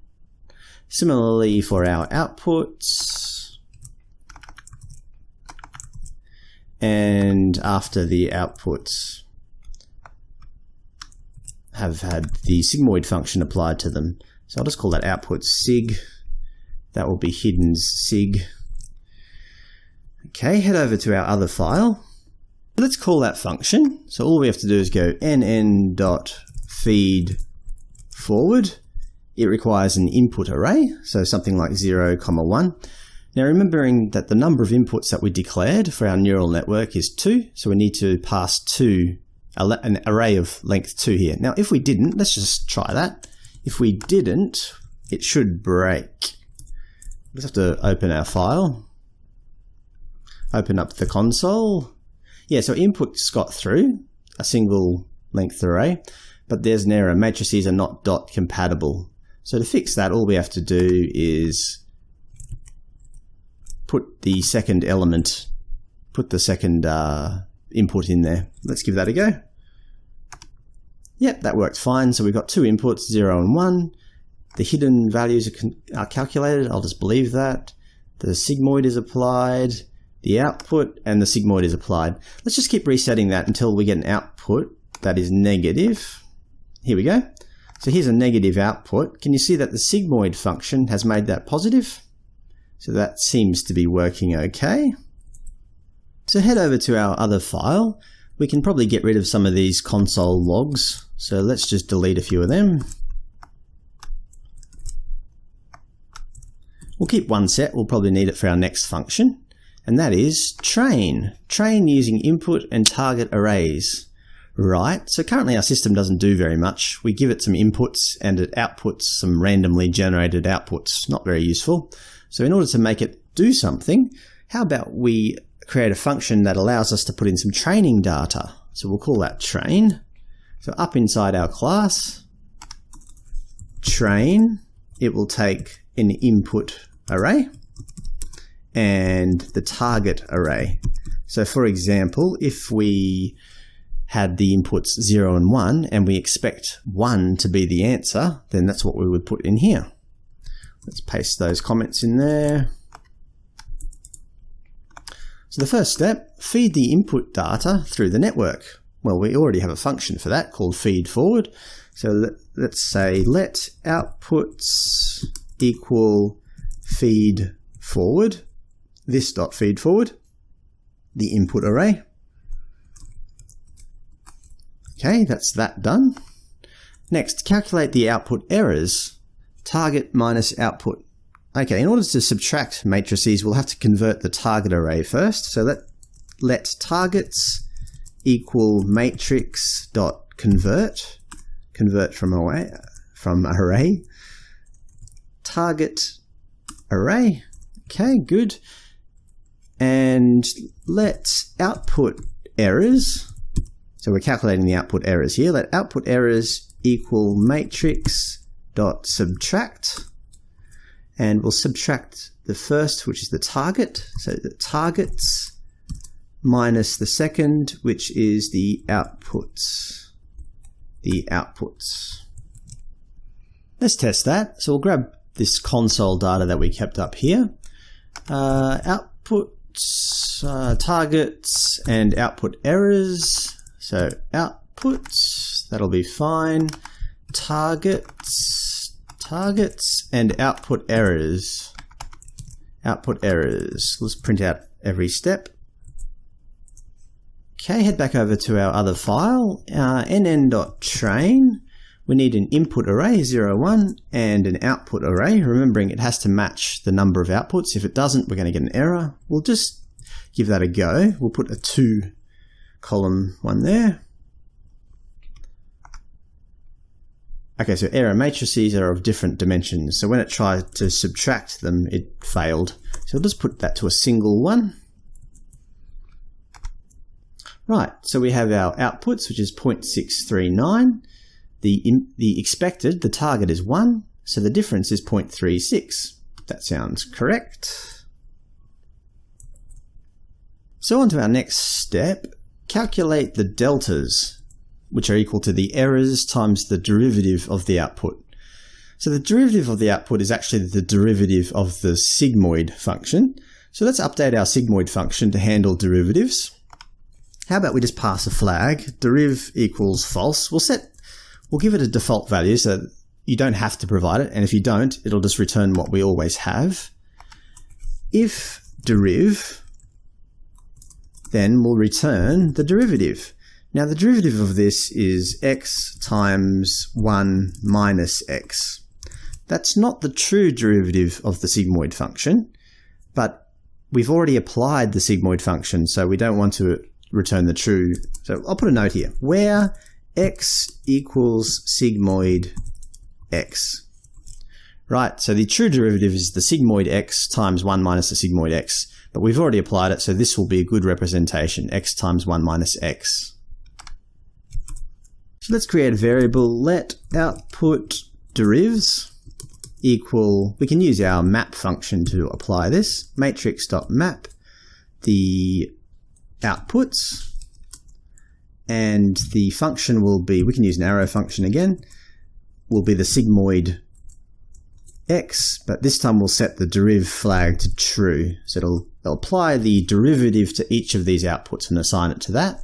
A: Similarly for our outputs. And after the outputs have had the sigmoid function applied to them. So I'll just call that output sig. That will be hidden's sig. Okay, head over to our other file. Let's call that function. So all we have to do is go nn.feedForward. It requires an input array, so something like 0, 1. Now remembering that the number of inputs that we declared for our neural network is 2, so we need to pass an array of length 2 here. Now if we didn't, let's just try that. If we didn't, it should break. We just have to open our file. Open up the console. Yeah, so inputs got through, a single length array, but there's an error. Matrices are not dot compatible. So to fix that, all we have to do is put the second element, put the second input in there. Let's give that a go. Yep, that worked fine. So we've got 2 inputs, 0 and 1. The hidden values are calculated. I'll just believe that. The sigmoid is applied. The output and the sigmoid is applied. Let's just keep resetting that until we get an output that is negative. Here we go. So here's a negative output. Can you see that the sigmoid function has made that positive? So that seems to be working okay. So head over to our other file. We can probably get rid of some of these console logs. So let's just delete a few of them. We'll keep one set. We'll probably need it for our next function. And that is train. Train using input and target arrays. Right, so currently our system doesn't do very much. We give it some inputs and it outputs some randomly generated outputs. Not very useful. So in order to make it do something, how about we create a function that allows us to put in some training data. So we'll call that train. So up inside our class, train, it will take an input array and the target array. So for example, if we had the inputs 0 and 1 and we expect 1 to be the answer, then that's what we would put in here. Let's paste those comments in there. So the first step, feed the input data through the network. Well, we already have a function for that called feed forward. So let's say let outputs equal feed forward. This dot feed forward, the input array. Okay, that's that done. Next, calculate the output errors. Target minus output. Okay, in order to subtract matrices, we'll have to convert the target array first. So let targets equal matrix dot convert. Convert from array. Target array. Okay, good. And let output errors, so we're calculating the output errors here, let output errors equal matrix dot subtract, and we'll subtract the first, which is the target, so the targets minus the second, which is the outputs. Let's test that. So we'll grab this console data that we kept up here. Outputs, targets, and output errors. So outputs, that'll be fine. Targets, and output errors. Let's print out every step. Okay, head back over to our other file, nn.train. We need an input array, 0, 1, and an output array, remembering it has to match the number of outputs. If it doesn't, we're going to get an error. We'll just give that a go. We'll put a 2 column one there. Okay, so error matrices are of different dimensions. So when it tried to subtract them, it failed. So we'll just put that to a single one. Right, so we have our outputs, which is 0.639. The expected, the target is 1, so the difference is 0.36. That sounds correct. So on to our next step, calculate the deltas, which are equal to the errors times the derivative of the output. So the derivative of the output is actually the derivative of the sigmoid function. So let's update our sigmoid function to handle derivatives. How about we just pass a flag, deriv equals false. We'll give it a default value so that you don't have to provide it, and if you don't, it'll just return what we always have. If deriv, then we'll return the derivative. Now the derivative of this is x times 1 minus x. That's not the true derivative of the sigmoid function, but we've already applied the sigmoid function, so we don't want to return the true. So I'll put a note here, where x equals sigmoid x. Right, so the true derivative is the sigmoid x times 1 minus the sigmoid x, but we've already applied it, so this will be a good representation, x times 1 minus x. So let's create a variable, let output derivs equal, we can use our map function to apply this, matrix.map, the outputs, and the function will be, we can use an arrow function again, will be the sigmoid x, but this time we'll set the deriv flag to true. So it'll apply the derivative to each of these outputs and assign it to that.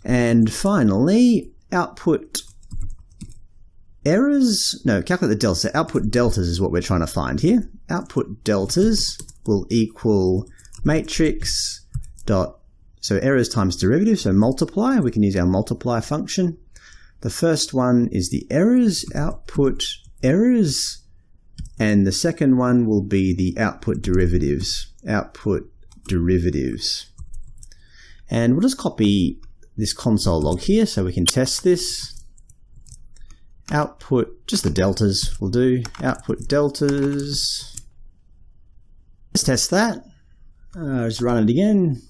A: And finally, output errors, no, calculate the delta. So output deltas is what we're trying to find here. Output deltas will equal matrix dot, so errors times derivative, so multiply. We can use our multiply function. The first one is the errors, output errors, and the second one will be the output derivatives. And we'll just copy this console log here so we can test this. Output, just the deltas will do. Output deltas. Let's test that. Just run it again.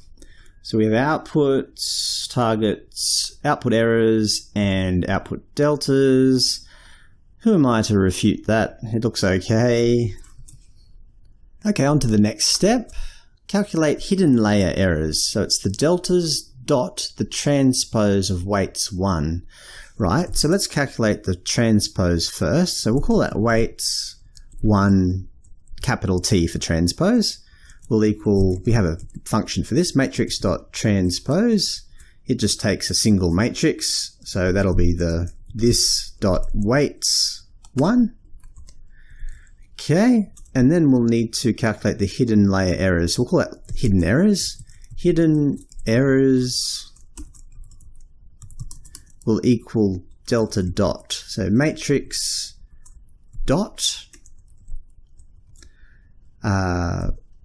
A: So we have outputs, targets, output errors, and output deltas. Who am I to refute that? It looks okay. Okay, on to the next step. Calculate hidden layer errors. So it's the deltas dot the transpose of weights 1. Right, so let's calculate the transpose first. So we'll call that weights 1, capital T for transpose. Will equal, we have a function for this, matrix.transpose. It just takes a single matrix, so that'll be the this.weights1. Okay, and then we'll need to calculate the hidden layer errors. We'll call that hidden errors. Hidden errors will equal delta dot. So matrix dot.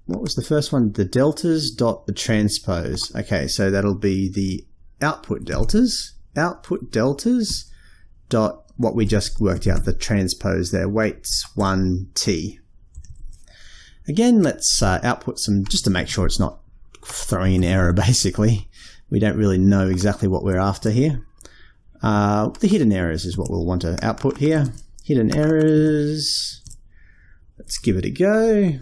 A: What was the first one? The deltas dot the transpose. Okay, so that'll be the output deltas. Output deltas dot what we just worked out, the transpose there, weights 1t. Again, let's output some, just to make sure it's not throwing an error basically. We don't really know exactly what we're after here. The hidden errors is what we'll want to output here. Hidden errors. Let's give it a go.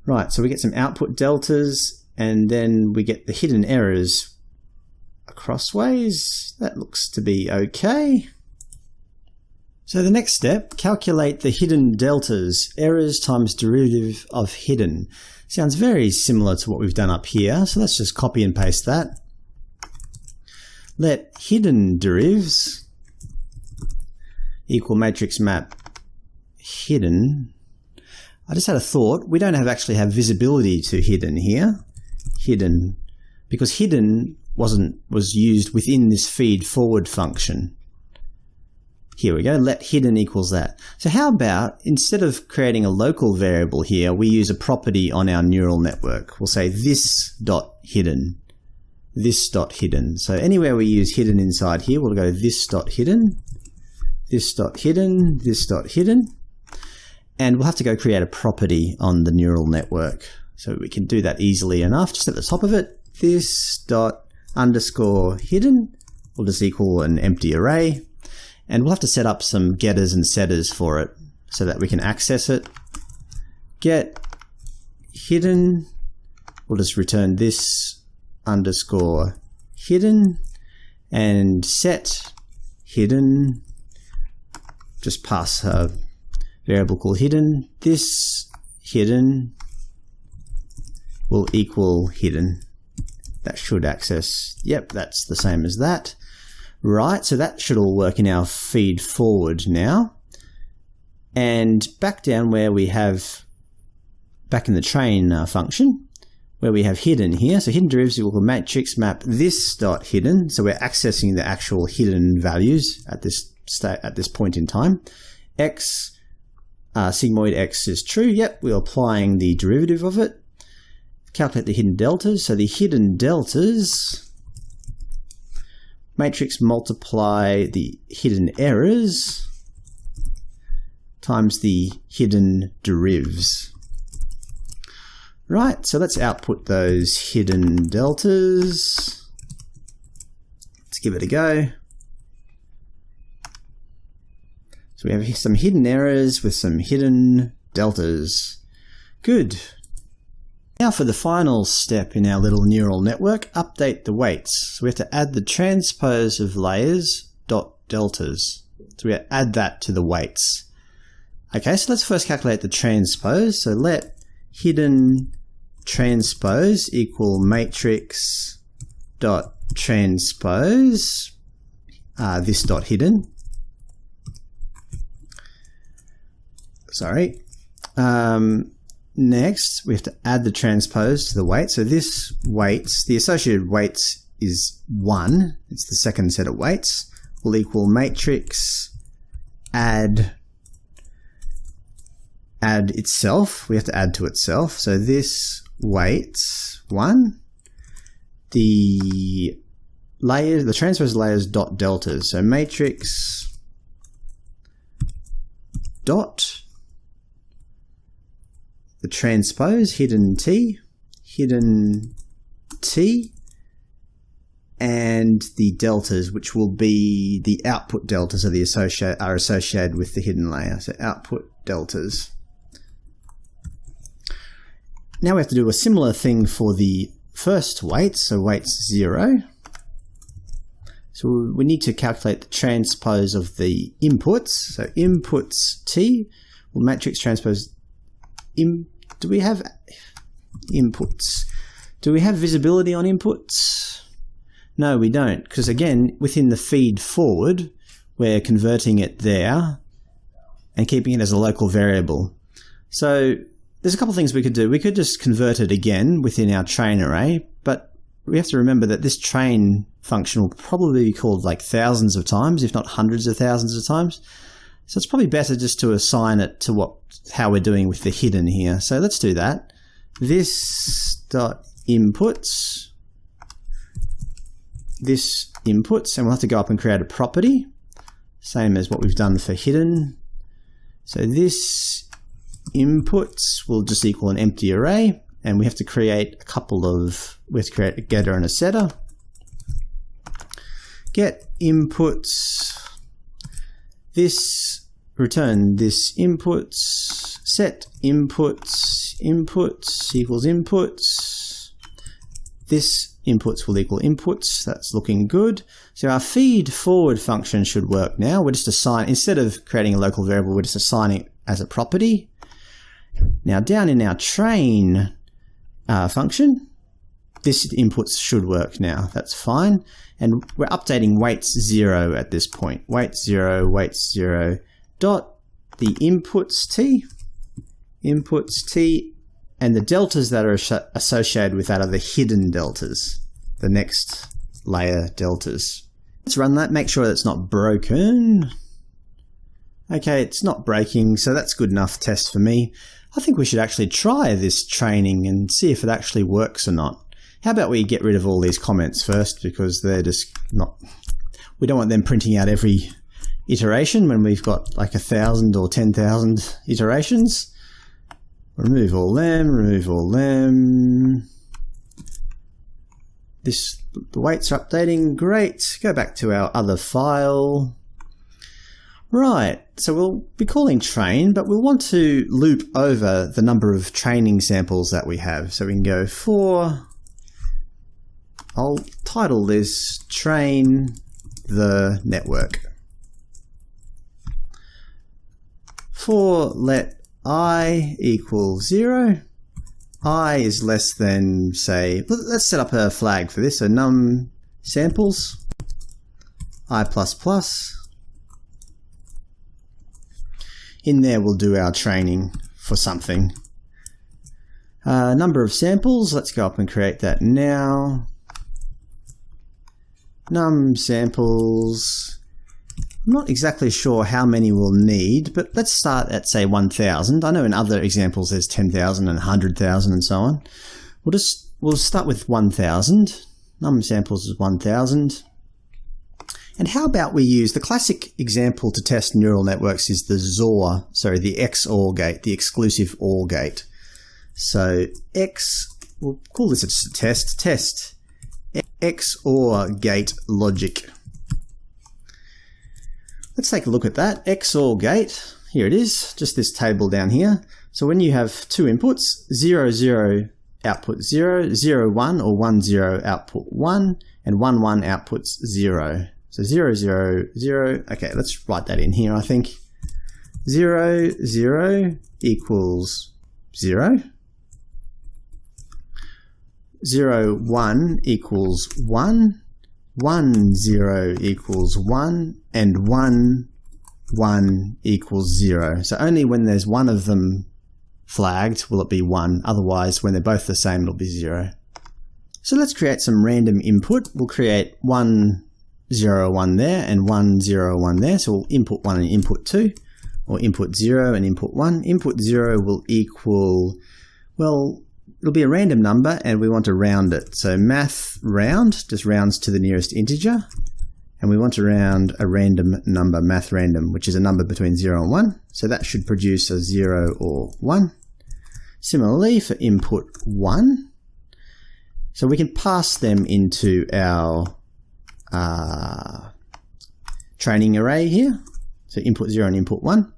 A: Right, so we get some output deltas, and then we get the hidden errors crossways. That looks to be okay. So the next step, calculate the hidden deltas, errors times derivative of hidden. Sounds very similar to what we've done up here, so let's just copy and paste that. Let hidden derivs equal matrix map hidden. I just had a thought, we don't actually have visibility to hidden here. Hidden, because hidden was used within this feed forward function. Here we go, let hidden equals that. So how about, instead of creating a local variable here, we use a property on our neural network. We'll say this.hidden, this.hidden. So anywhere we use hidden inside here, we'll go this.hidden, this.hidden, this.hidden. And we'll have to go create a property on the neural network. So we can do that easily enough. Just at the top of it, this._hidden will just equal an empty array. And we'll have to set up some getters and setters for it so that we can access it. Get hidden, we'll just return this_hidden, and set hidden, just pass a variable called hidden. This hidden will equal hidden. That should access, yep, that's the same as that. Right, so that should all work in our feed forward now. And back down where we have, back in the train function, where we have hidden here. So hidden derivatives equal matrix map this.hidden. So we're accessing the actual hidden values at this point in time. X, sigmoid x is true. Yep, we're applying the derivative of it. Calculate the hidden deltas. So the hidden deltas, matrix multiply the hidden errors times the hidden derivs. Right, so let's output those hidden deltas. Let's give it a go. So we have some hidden errors with some hidden deltas. Good. Now for the final step in our little neural network, update the weights. So we have to add the transpose of layers dot deltas. So we have to add that to the weights. Okay, so let's first calculate the transpose. So let hidden transpose equal matrix dot transpose this dot hidden. Sorry. Next, we have to add the transpose to the weight. So this weights, the associated weights is 1. It's the second set of weights. Will equal matrix add itself. We have to add to itself. So this weights 1. The layers, the transpose layers dot deltas. So matrix dot the transpose, hidden t, and the deltas, which will be the output deltas are associated with the hidden layer. So output deltas. Now we have to do a similar thing for the first weight, so weights 0. So we need to calculate the transpose of the inputs. So inputs t, well, matrix transpose do we have inputs? Do we have visibility on inputs? No, we don't, because again, within the feed forward, we're converting it there and keeping it as a local variable. So there's a couple of things we could do. We could just convert it again within our train array, but we have to remember that this train function will probably be called like thousands of times, if not hundreds of thousands of times. So it's probably better just to assign it to how we're doing with the hidden here. So let's do that. This.inputs, and we'll have to go up and create a property, same as what we've done for hidden. So this inputs will just equal an empty array, and we have to create we have to create a getter and a setter. Get inputs, this, return this inputs, set inputs inputs equals inputs. This inputs will equal inputs. That's looking good. So our feed forward function should work now. We're just assigning, instead of creating a local variable, we're just assigning it as a property. Now down in our train function, this inputs should work now. That's fine. And we're updating weights 0 at this point. Weight 0, weights 0, dot the inputs t, and the deltas that are associated with that are the hidden deltas, the next layer deltas. Let's run that, make sure that it's not broken. Okay, it's not breaking, so that's good enough test for me. I think we should actually try this training and see if it actually works or not. How about we get rid of all these comments first, because they're just not... We don't want them printing out every iteration when we've got like 1,000 or 10,000 iterations. Remove all them, remove all them. The weights are updating, great. Go back to our other file. Right, so we'll be calling train, but we'll want to loop over the number of training samples that we have. So we can go for, I'll title this train the network. For let I equal 0, I is less than, say, let's set up a flag for this, so num samples, I++. In there we'll do our training for something. Number of samples, let's go up and create that now. Num samples, I'm not exactly sure how many we'll need, but let's start at, say, 1,000. I know in other examples there's 10,000 and 100,000 and so on. We'll start with 1,000. Num samples is 1,000. And how about we use the classic example to test neural networks is the the XOR gate, the exclusive OR gate. So we'll call this a test XOR gate logic. Let's take a look at that. XOR gate, here it is, just this table down here. So when you have two inputs, 0, 0 output 0, 0, 1 or 1, 0 output 1, and 1, 1 outputs 0. So 0, 0, 0, okay, let's write that in here, I think. 0, 0 equals 0. 0, 1 equals 1. 1, 0 equals 1. And 1, 1 equals 0. So only when there's one of them flagged will it be 1. Otherwise, when they're both the same, it'll be 0. So let's create some random input. We'll create 1, 0, 1 there, and 1, 0, 1 there. So we'll input 1 and input 2, or input 0 and input 1. Input 0 will equal, well, it'll be a random number, and we want to round it. So math round just rounds to the nearest integer, and we want to round a random number, math random, which is a number between 0 and 1. So that should produce a 0 or 1. Similarly, for input 1, so we can pass them into our training array here. So input 0 and input 1.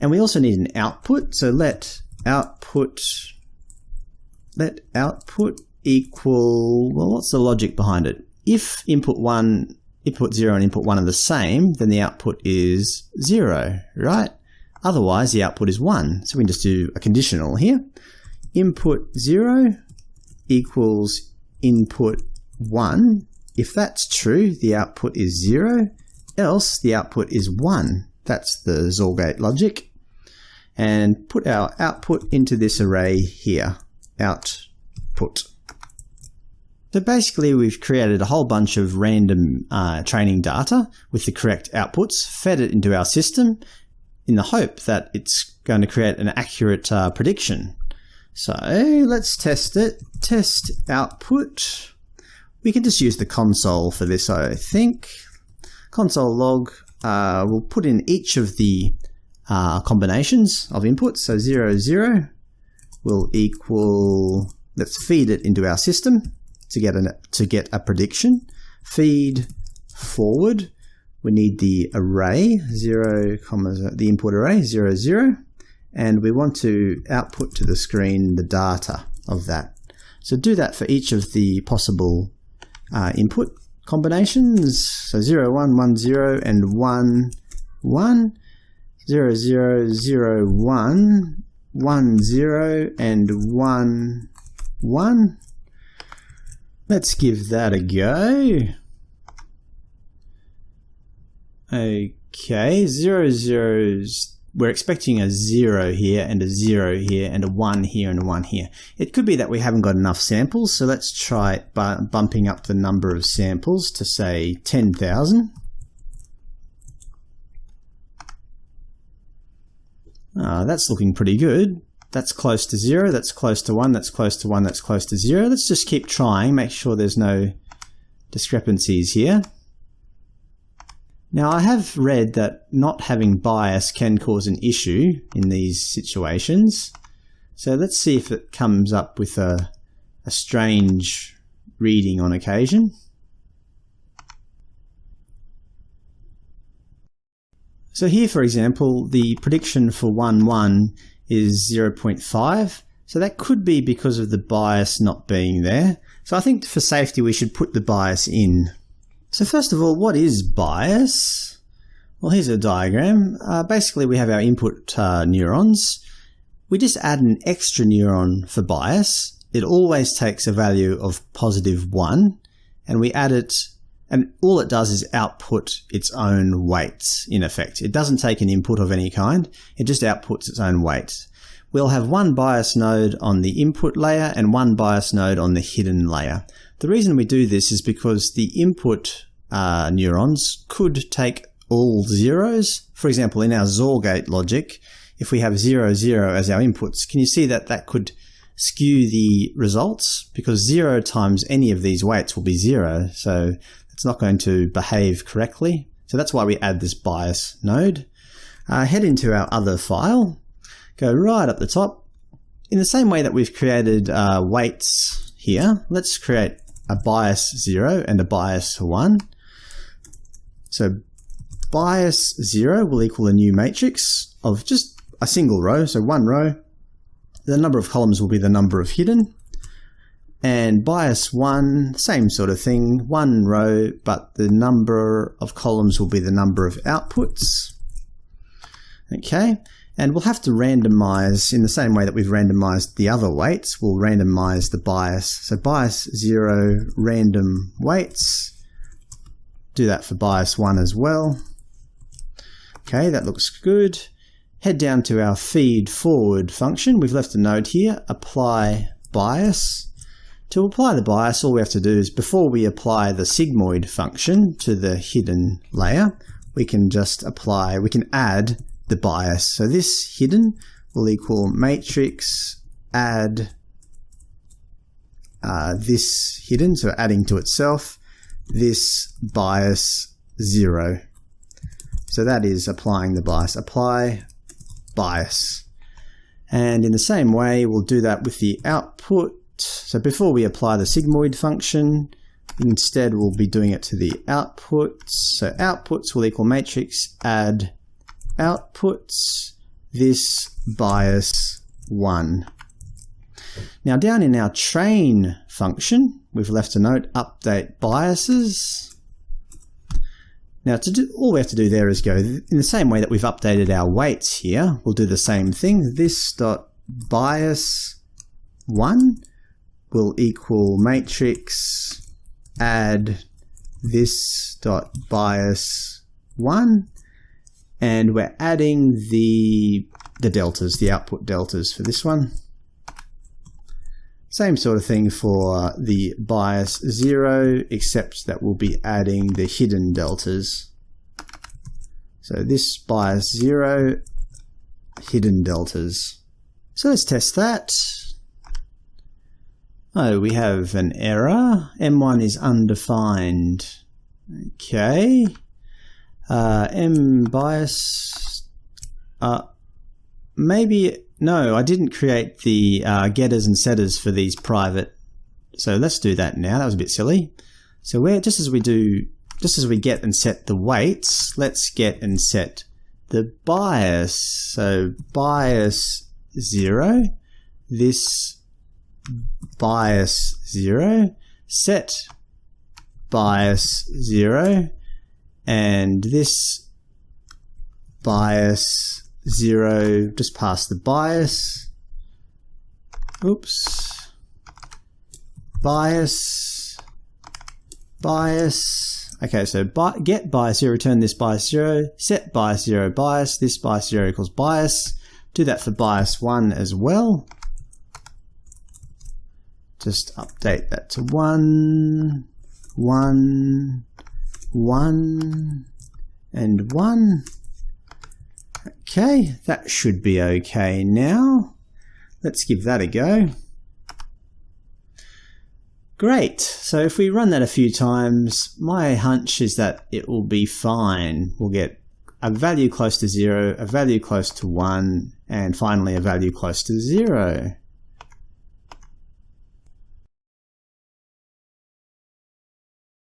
A: And we also need an output. So let output equal, well, what's the logic behind it? If input 0 and input 1 are the same, then the output is 0, right? Otherwise, the output is 1. So we can just do a conditional here. Input 0 equals input 1. If that's true, the output is 0, else the output is 1. That's the XOR gate logic. And put our output into this array here, output. So basically we've created a whole bunch of random training data with the correct outputs, fed it into our system in the hope that it's going to create an accurate prediction. So let's test it. Test output. We can just use the console for this, I think. Console log, we'll put in each of the combinations of inputs. So 0, 0 will equal, let's feed it into our system to get a prediction. Feed forward, we need the array, 0, the input array, 0, 0. and we want to output to the screen the data of that. So do that for each of the possible input combinations. So 0, 1, 1, 0, and 1, 1, 0, 0, 0, 1, 1, 0, and 1, 1. Let's give that a go. Okay, 0, 0's, we're expecting a 0 here, and a 0 here, and a 1 here, and a 1 here. It could be that we haven't got enough samples, so let's try bumping up the number of samples to, say, 10,000. That's looking pretty good. That's close to 0, that's close to 1, that's close to 1, that's close to 0. Let's just keep trying, make sure there's no discrepancies here. Now, I have read that not having bias can cause an issue in these situations. So let's see if it comes up with a strange reading on occasion. So here, for example, the prediction for 1, 1 is 0.5. So that could be because of the bias not being there. So I think for safety we should put the bias in. So first of all, what is bias? Well, here's a diagram. Basically, we have our input neurons. We just add an extra neuron for bias. It always takes a value of +1, and we add it, and all it does is output its own weights, in effect. It doesn't take an input of any kind. It just outputs its own weights. We'll have one bias node on the input layer and one bias node on the hidden layer. The reason we do this is because the input neurons could take all zeros. For example, in our XOR gate logic, if we have 0, 0 as our inputs, can you see that that could skew the results? Because 0 times any of these weights will be 0, so it's not going to behave correctly. So that's why we add this bias node. Head into our other file, go right up the top. In the same way that we've created weights here, let's create a bias 0 and a bias 1. So bias 0 will equal a new matrix of just a single row, so one row. The number of columns will be the number of hidden. And bias 1, same sort of thing, one row, but the number of columns will be the number of outputs. Okay, and we'll have to randomize in the same way that we've randomized the other weights. We'll randomize the bias. So bias 0 random weights. Do that for bias 1 as well. Okay, that looks good. Head down to our feed forward function. We've left a node here, apply bias. To apply the bias, all we have to do is, before we apply the sigmoid function to the hidden layer, we can just apply, we can add the bias. So this hidden will equal matrix add this hidden, so adding to itself, this bias 0. So that is applying the bias. Apply bias. And in the same way, we'll do that with the output. So before we apply the sigmoid function, instead we'll be doing it to the outputs. So outputs will equal matrix add outputs, this bias 1. Now down in our train function, we've left a note, update biases. Now to do, all we have to do there is go, in the same way that we've updated our weights here, we'll do the same thing. This dot bias 1 will equal matrix add this dot bias 1, and we're adding the deltas, the output deltas for this one. Same sort of thing for the bias 0, except that we'll be adding the hidden deltas. So this bias 0, hidden deltas. So let's test that. Oh, we have an error. M1 is undefined. Okay. M bias. Maybe, no, I didn't create the getters and setters for these private. So let's do that now. That was a bit silly. So just as we get and set the weights, let's get and set the bias. So bias 0, this bias 0, set bias 0, and this bias 0 just past the bias. Oops. Bias. Okay, so get bias 0, return this bias 0, set bias 0 bias, this bias 0 equals bias. Do that for bias 1 as well. Just update that to 1, 1, 1, and 1. Okay, that should be okay now. Let's give that a go. Great, so if we run that a few times, my hunch is that it will be fine. We'll get a value close to 0, a value close to 1, and finally a value close to 0.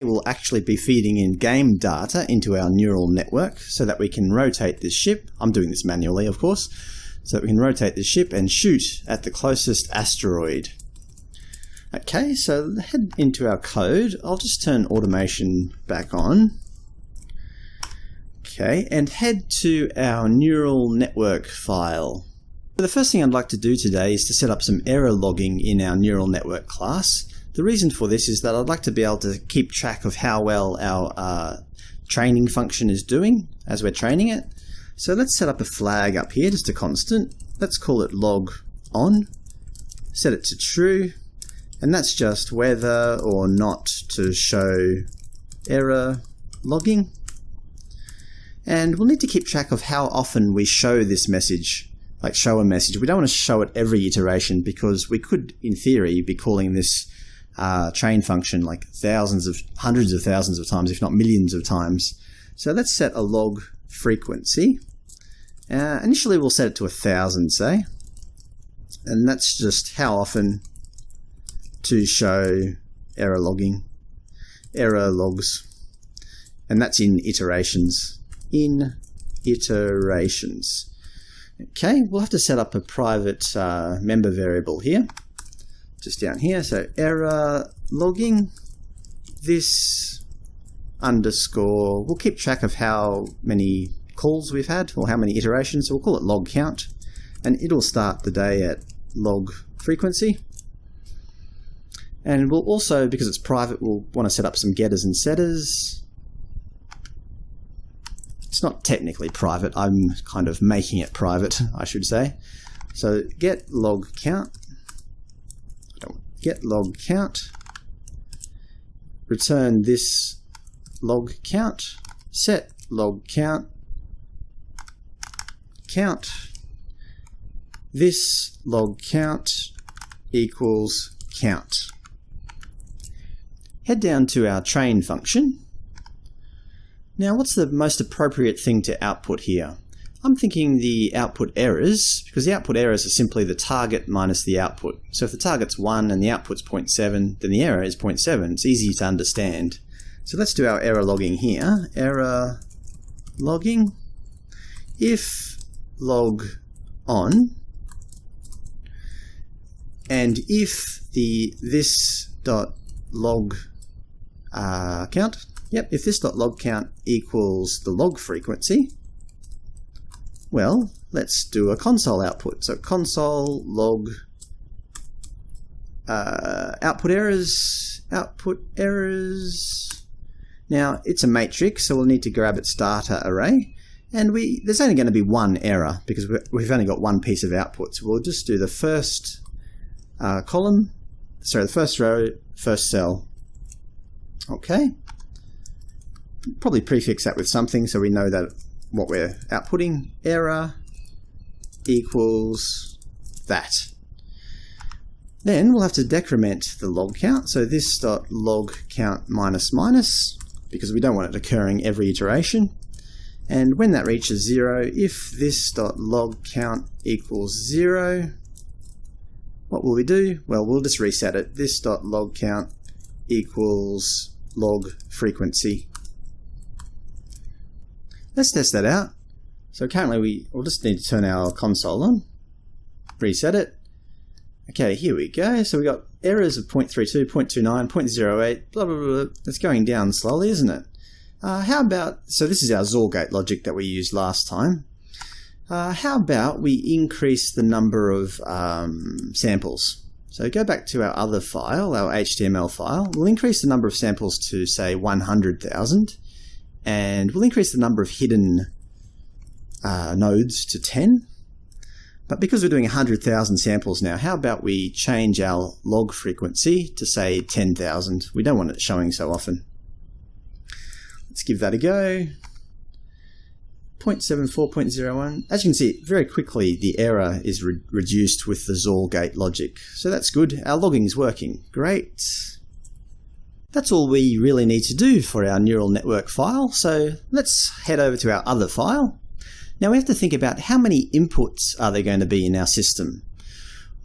A: We'll actually be feeding in game data into our neural network so that we can rotate this ship. I'm doing this manually, of course, so that we can rotate the ship and shoot at the closest asteroid. Okay, so head into our code. I'll just turn automation back on. Okay, and head to our neural network file. The first thing I'd like to do today is to set up some error logging in our neural network class. The reason for this is that I'd like to be able to keep track of how well our training function is doing as we're training it. So let's set up a flag up here, just a constant. Let's call it log on. Set it to true. And that's just whether or not to show error logging. And we'll need to keep track of how often we show this message, like show a message. We don't want to show it every iteration because we could, in theory, be calling this train function like hundreds of thousands of times, if not millions of times. So let's set a log frequency. Initially we'll set it to 1,000, say. And that's just how often to show error logs, and that's in iterations. Okay, we'll have to set up a private member variable here, just down here. So error logging, this underscore, we'll keep track of how many calls we've had or how many iterations, so we'll call it log count, and it'll start the day at log frequency. And we'll also, because it's private, we'll want to set up some getters and setters. It's not technically private, I'm kind of making it private, I should say. So get log count, return this log count, set log count, this log count equals count. Head down to our train function. Now, what's the most appropriate thing to output here? I'm thinking the output errors, because the output errors are simply the target minus the output. So if the target's 1 and the output's 0.7, then the error is 0.7. It's easy to understand. So let's do our error logging here. Error logging. If log on, and if this dot log count, if this dot log count equals the log frequency, well, let's do a console output. So console log output errors. Now it's a matrix, so we'll need to grab its data array, and there's only going to be one error because we've only got one piece of output. So we'll just do the first column, sorry, the first row, first cell. Okay. Probably prefix that with something so we know that what we're outputting. Error equals that. Then we'll have to decrement the log count. So this dot log count minus minus, because we don't want it occurring every iteration. And when that reaches 0, if this dot log count equals 0, what will we do? Well, we'll just reset it. This dot log count equals log frequency. Let's test that out.
B: So currently we'll just need to turn our console on, reset it. Okay, here we go. So we got errors of 0.32, 0.29, 0.08, blah, blah, blah. It's going down slowly, isn't it? How about, so this is our XOR gate logic that we used last time. How about we increase the number of samples? So go back to our other file, our HTML file. We'll increase the number of samples to, say, 100,000. And we'll increase the number of hidden nodes to 10. But because we're doing 100,000 samples now, how about we change our log frequency to, say, 10,000? We don't want it showing so often. Let's give that a go. 0.74, 0.01. As you can see, very quickly the error is reduced with the XOR gate logic. So that's good. Our logging is working. Great. That's all we really need to do for our neural network file. So let's head over to our other file. Now we have to think about how many inputs are there going to be in our system.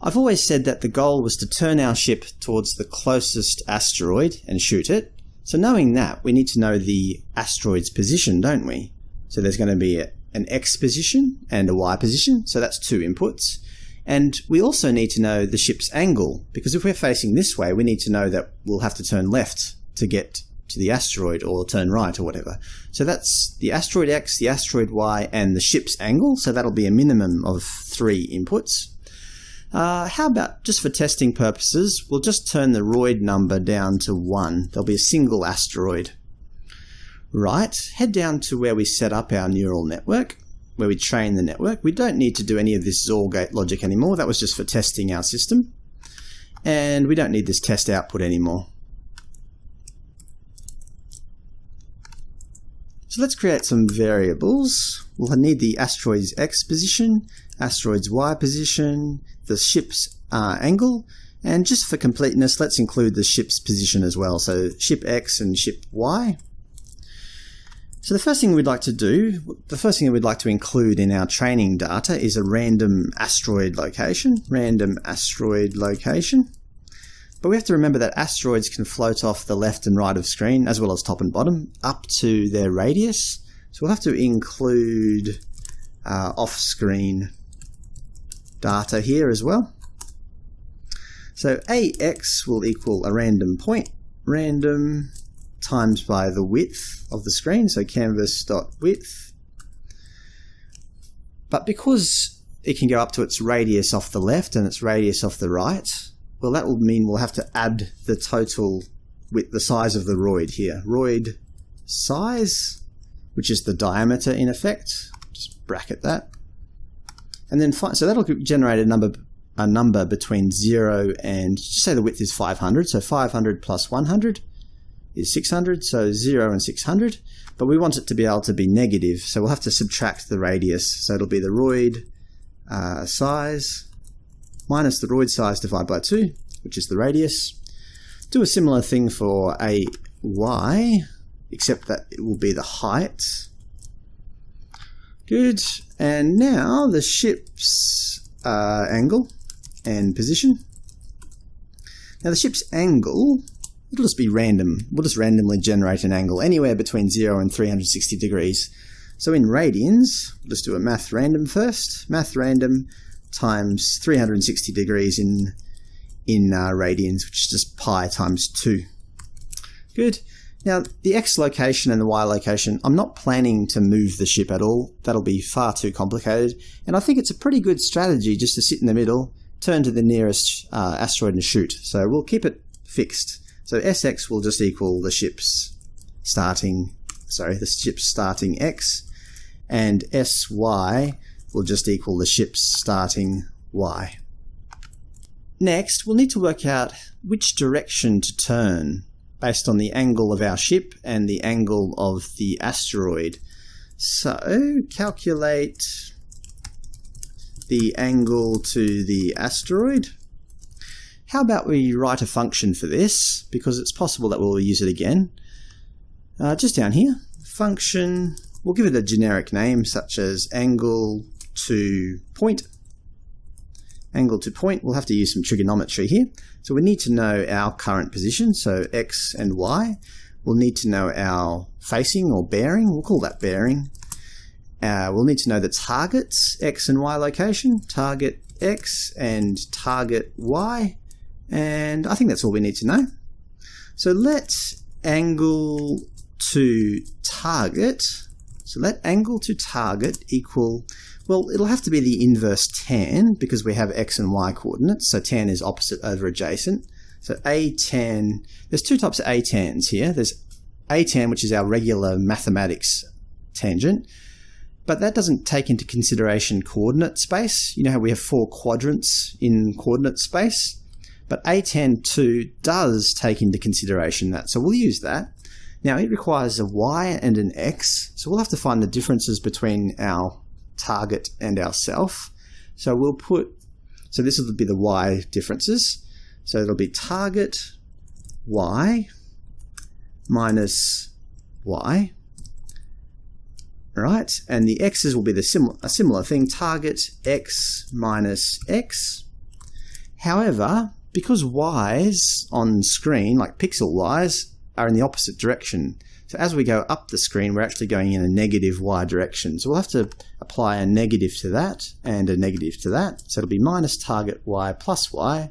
B: I've always said that the goal was to turn our ship towards the closest asteroid and shoot it. So knowing that, we need to know the asteroid's position, don't we? So there's going to be an X position and a Y position, so that's 2 inputs. And we also need to know the ship's angle, because if we're facing this way, we need to know that we'll have to turn left to get to the asteroid, or turn right, or whatever. So that's the asteroid X, the asteroid Y, and the ship's angle, so that'll be a minimum of 3 inputs. How about, just for testing purposes, we'll just turn the roid number down to 1. There'll be a single asteroid. Right, head down to where we set up our neural network, where we train the network. We don't need to do any of this XOR gate logic anymore. That was just for testing our system. And we don't need this test output anymore. So let's create some variables. We'll need the asteroid's X position, asteroid's Y position, the ship's angle, and just for completeness, let's include the ship's position as well. So ship X and ship Y. So the first thing we'd like to do, the first thing we'd like to include in our training data is a random asteroid location, But we have to remember that asteroids can float off the left and right of screen, as well as top and bottom, up to their radius. So we'll have to include off-screen data here as well. So AX will equal a random point, random times by the width of the screen, so canvas.width. But because it can go up to its radius off the left and its radius off the right, well, that will mean we'll have to add the total with the size of the roid here. Roid size, which is the diameter in effect. Just bracket that. And then, so that'll generate a number between 0 and, just say the width is 500. So 500 plus 100 is 600. So 0 and 600. But we want it to be able to be negative. So we'll have to subtract the radius. So it'll be the roid size minus the roid size divided by 2, which is the radius. Do a similar thing for a y, except that it will be the height. Good. And now the ship's angle and position. Now the ship's angle, it'll just be random. We'll just randomly generate an angle anywhere between 0 and 360 degrees. So in radians, we'll just do a math random first. Math random times 360 degrees in radians, which is just pi times 2. Good. Now, the X location and the Y location, I'm not planning to move the ship at all. That'll be far too complicated. And I think it's a pretty good strategy just to sit in the middle, turn to the nearest asteroid and shoot. So we'll keep it fixed. So SX will just equal the ship's starting X, and SY will just equal the ship's starting Y. Next, we'll need to work out which direction to turn based on the angle of our ship and the angle of the asteroid. So, calculate the angle to the asteroid. How about we write a function for this, because it's possible that we'll use it again. Just down here, function, we'll give it a generic name such as angle to point. Angle to point, we'll have to use some trigonometry here. So we need to know our current position, so X and Y. We'll need to know our facing or bearing, we'll call that bearing. we'll need to know the targets, x and y location, target x and target y, and I think that's all we need to know. So let angle to target, equal, well, it'll have to be the inverse tan because we have x and y coordinates, so tan is opposite over adjacent. So A tan, there's two types of A-tans here. There's A-tan, which is our regular mathematics tangent, but that doesn't take into consideration coordinate space. You know how we have 4 quadrants in coordinate space? But A-tan 2 does take into consideration that, so we'll use that. Now it requires a y and an x, so we'll have to find the differences between our target and our self. So we'll put, so this will be the y differences. So it'll be target y minus y, right? And the x's will be a similar thing, target x minus x. However, because y's on screen, like pixel y's, are in the opposite direction, so as we go up the screen, we're actually going in a negative y direction. So we'll have to apply a negative to that and a negative to that. So it'll be minus target y plus y,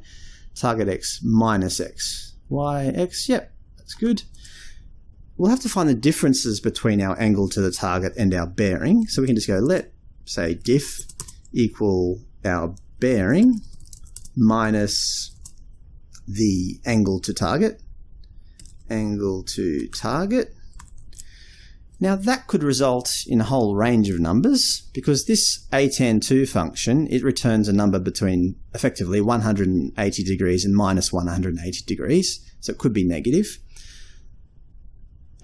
B: target x minus x, y, x, yep, that's good. We'll have to find the differences between our angle to the target and our bearing. So we can just go let, say, diff equal our bearing minus the angle to target. Now that could result in a whole range of numbers because this A-tan2 function, it returns a number between effectively 180 degrees and minus 180 degrees, so it could be negative.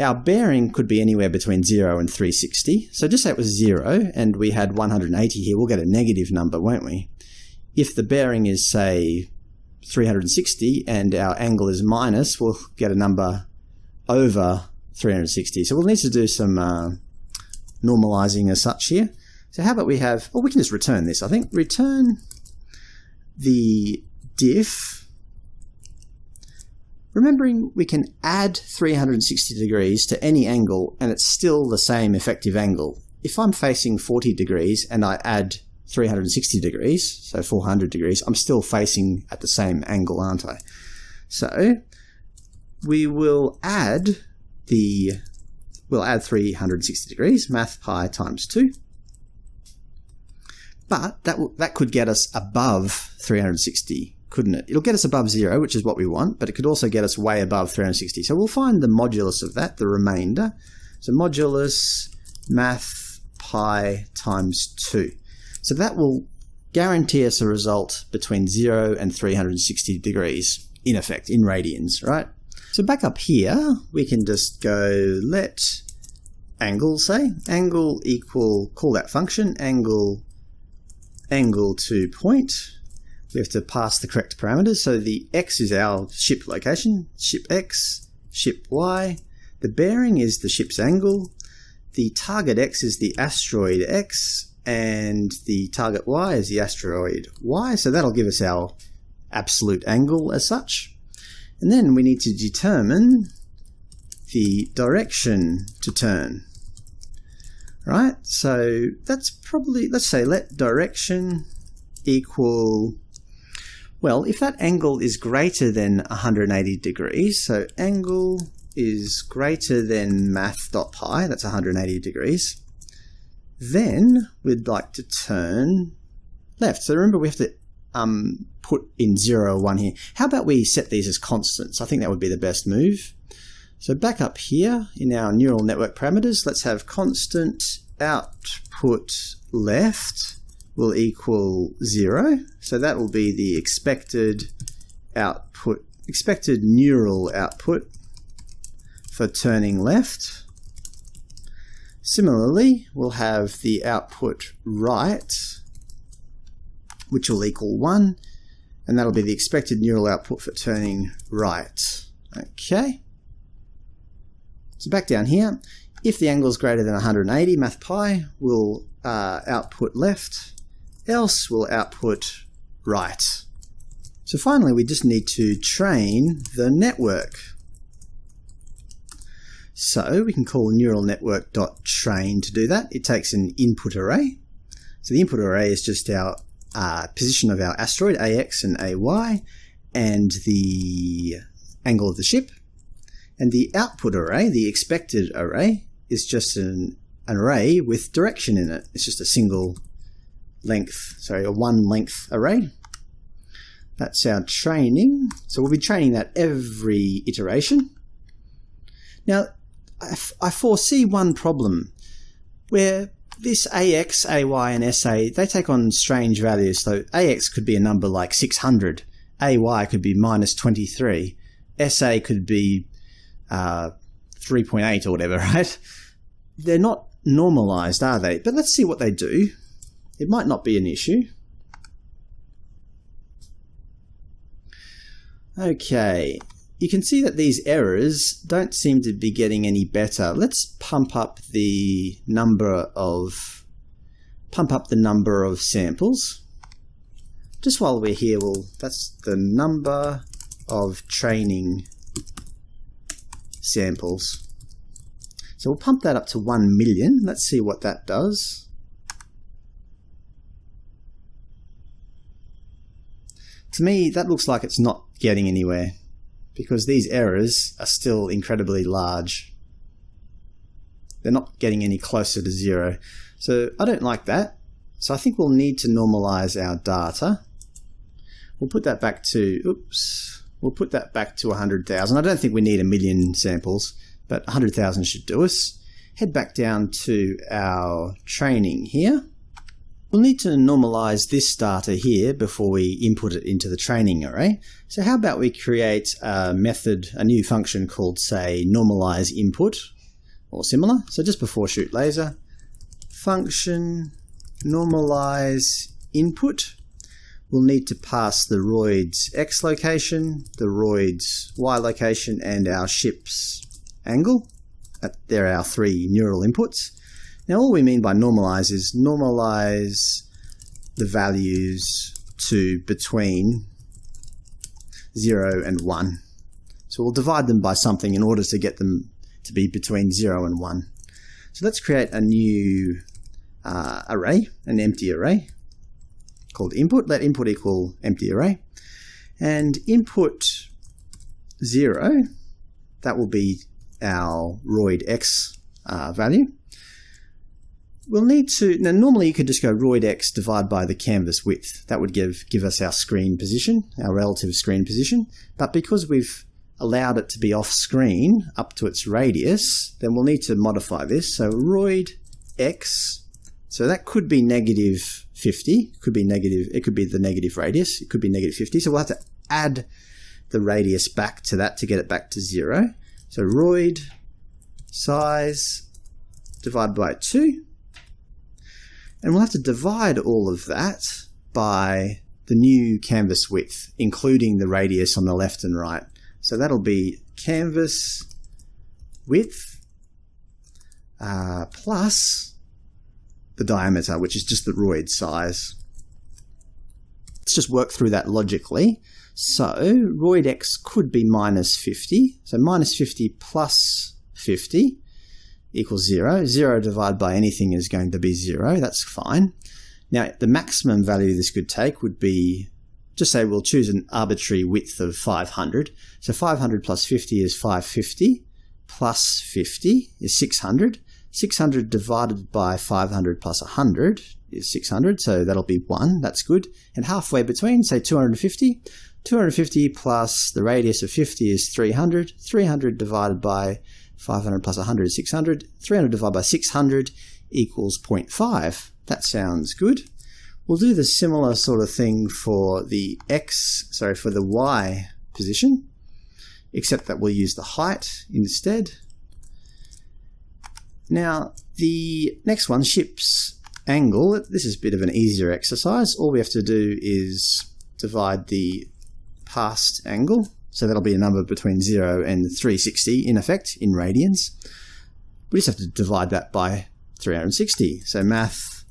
B: Our bearing could be anywhere between 0 and 360, so just say it was 0 and we had 180 here, we'll get a negative number, won't we? If the bearing is, say, 360 and our angle is minus, we'll get a number over 360. So we'll need to do some normalizing as such here. So how about we have, well, we can just return this, I think. Return the diff. Remembering we can add 360 degrees to any angle and it's still the same effective angle. If I'm facing 40 degrees and I add 360 degrees, so 400 degrees, I'm still facing at the same angle, aren't I? So we will add 360 degrees, math pi times 2. But that could get us above 360, couldn't it? It'll get us above 0, which is what we want, but it could also get us way above 360. So we'll find the modulus of that, the remainder. So modulus math pi times 2. So that will guarantee us a result between 0 and 360 degrees, in effect, in radians, right? So back up here, we can just go let angle, say, angle equal, call that function, angle to point. We have to pass the correct parameters. So the x is our ship location, ship x, ship y. The bearing is the ship's angle. The target x is the asteroid x, and the target y is the asteroid y. So that'll give us our absolute angle as such. And then we need to determine the direction to turn. Right? So that's probably, let's say let direction equal, well, if that angle is greater than 180 degrees, so angle is greater than math.pi, that's 180 degrees, then we'd like to turn left. So remember we have to put in 0 or 1 here. How about we set these as constants? I think that would be the best move. So back up here in our neural network parameters, let's have constant output left will equal 0. So that will be the expected output, expected neural output for turning left. Similarly, we'll have the output right, which will equal 1, and that'll be the expected neural output for turning right. Okay. So back down here, if the angle is greater than 180, math pi will output left, else will output right. So finally, we just need to train the network. So we can call neural network.train to do that. It takes an input array. So the input array is just our position of our asteroid, AX and AY, and the angle of the ship. And the output array, the expected array, is just an array with direction in it. It's just a single length, sorry, a one length array. That's our training. So we'll be training that every iteration. Now, I foresee one problem where this AX, AY, and SA, they take on strange values. So AX could be a number like 600, AY could be minus 23, SA could be 3.8 or whatever, right? They're not normalized, are they? But let's see what they do. It might not be an issue. Okay, you can see that these errors don't seem to be getting any better. Let's pump up the number of samples. Just while we're here, that's the number of training samples. So we'll pump that up to 1 million. Let's see what that does. To me, that looks like it's not getting anywhere because these errors are still incredibly large. They're not getting any closer to zero. So I don't like that. So I think we'll need to normalize our data. We'll put that back to, we'll put that back to 100,000. I don't think we need 1 million samples, but 100,000 should do us. Head back down to our training here. We'll need to normalize this data here before we input it into the training array. So how about we create a method, a new function called, say, normalize input or similar. So just before shoot laser, function normalize input. We'll need to pass the roid's x location, the roid's y location, and our ship's angle. They're our three neural inputs. Now all we mean by normalize is normalize the values to between 0 and 1. So we'll divide them by something in order to get them to be between 0 and 1. So let's create a new array, an empty array called input. Let input equal empty array. And input 0, that will be our roid x value. We'll need to, now normally you could just go roid x divided by the canvas width. That would give us our screen position, our relative screen position. But because we've allowed it to be off screen up to its radius, then we'll need to modify this. So roid x, so that could be negative 50, could be negative, it could be the negative radius, it could be negative 50. So we'll have to add the radius back to that to get it back to 0. So roid size divided by 2. And we'll have to divide all of that by the new canvas width, including the radius on the left and right. So that'll be canvas width plus the diameter, which is just the roid size. Let's just work through that logically. So roid x could be minus 50. So minus 50 plus 50 equals 0. 0 divided by anything is going to be 0. That's fine. Now, the maximum value this could take would be, just say we'll choose an arbitrary width of 500. So 500 plus 50 is 550, plus 50 is 600. 600 divided by 500 plus 100 is 600, so that'll be 1. That's good. And halfway between, say 250. 250 plus the radius of 50 is 300. 300 divided by 500 plus 100 is 600. 300 divided by 600 equals 0.5. That sounds good. We'll do the similar sort of thing for the for the y position, except that we'll use the height instead. Now, the next one, ship's angle. This is a bit of an easier exercise. All we have to do is divide the past angle. So that'll be a number between 0 and 360, in effect, in radians. We just have to divide that by 360. So math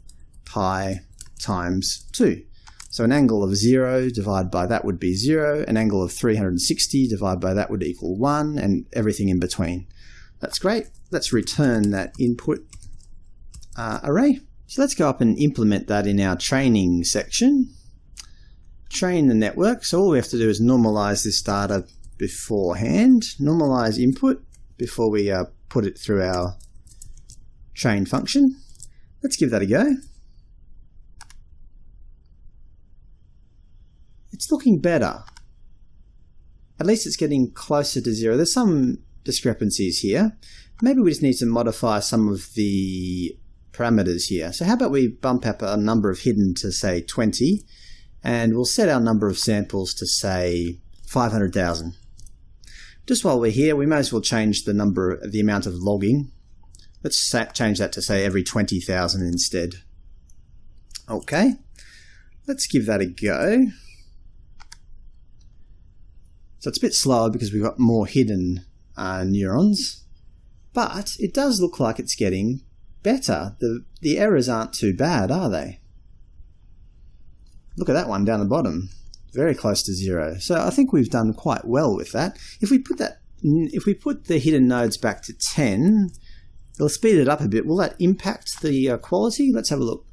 B: pi times 2. So an angle of 0 divided by that would be 0. An angle of 360 divided by that would equal 1, and everything in between. That's great. Let's return that input array. So let's go up and implement that in our training section. Train the network. So all we have to do is normalize this data beforehand. Normalize input before we put it through our train function. Let's give that a go. It's looking better. At least it's getting closer to 0. There's some discrepancies here. Maybe we just need to modify some of the parameters here. So how about we bump up a number of hidden to say 20, and we'll set our number of samples to say 500,000. Just while we're here, we may as well change the amount of logging. Let's change that to say every 20,000 instead. Okay, let's give that a go. So it's a bit slower because we've got more hidden neurons, but it does look like it's getting better. The errors aren't too bad, are they? Look at that one down the bottom, very close to 0. So I think we've done quite well with that. If we put the hidden nodes back to 10, it'll speed it up a bit. Will that impact the quality? Let's have a look.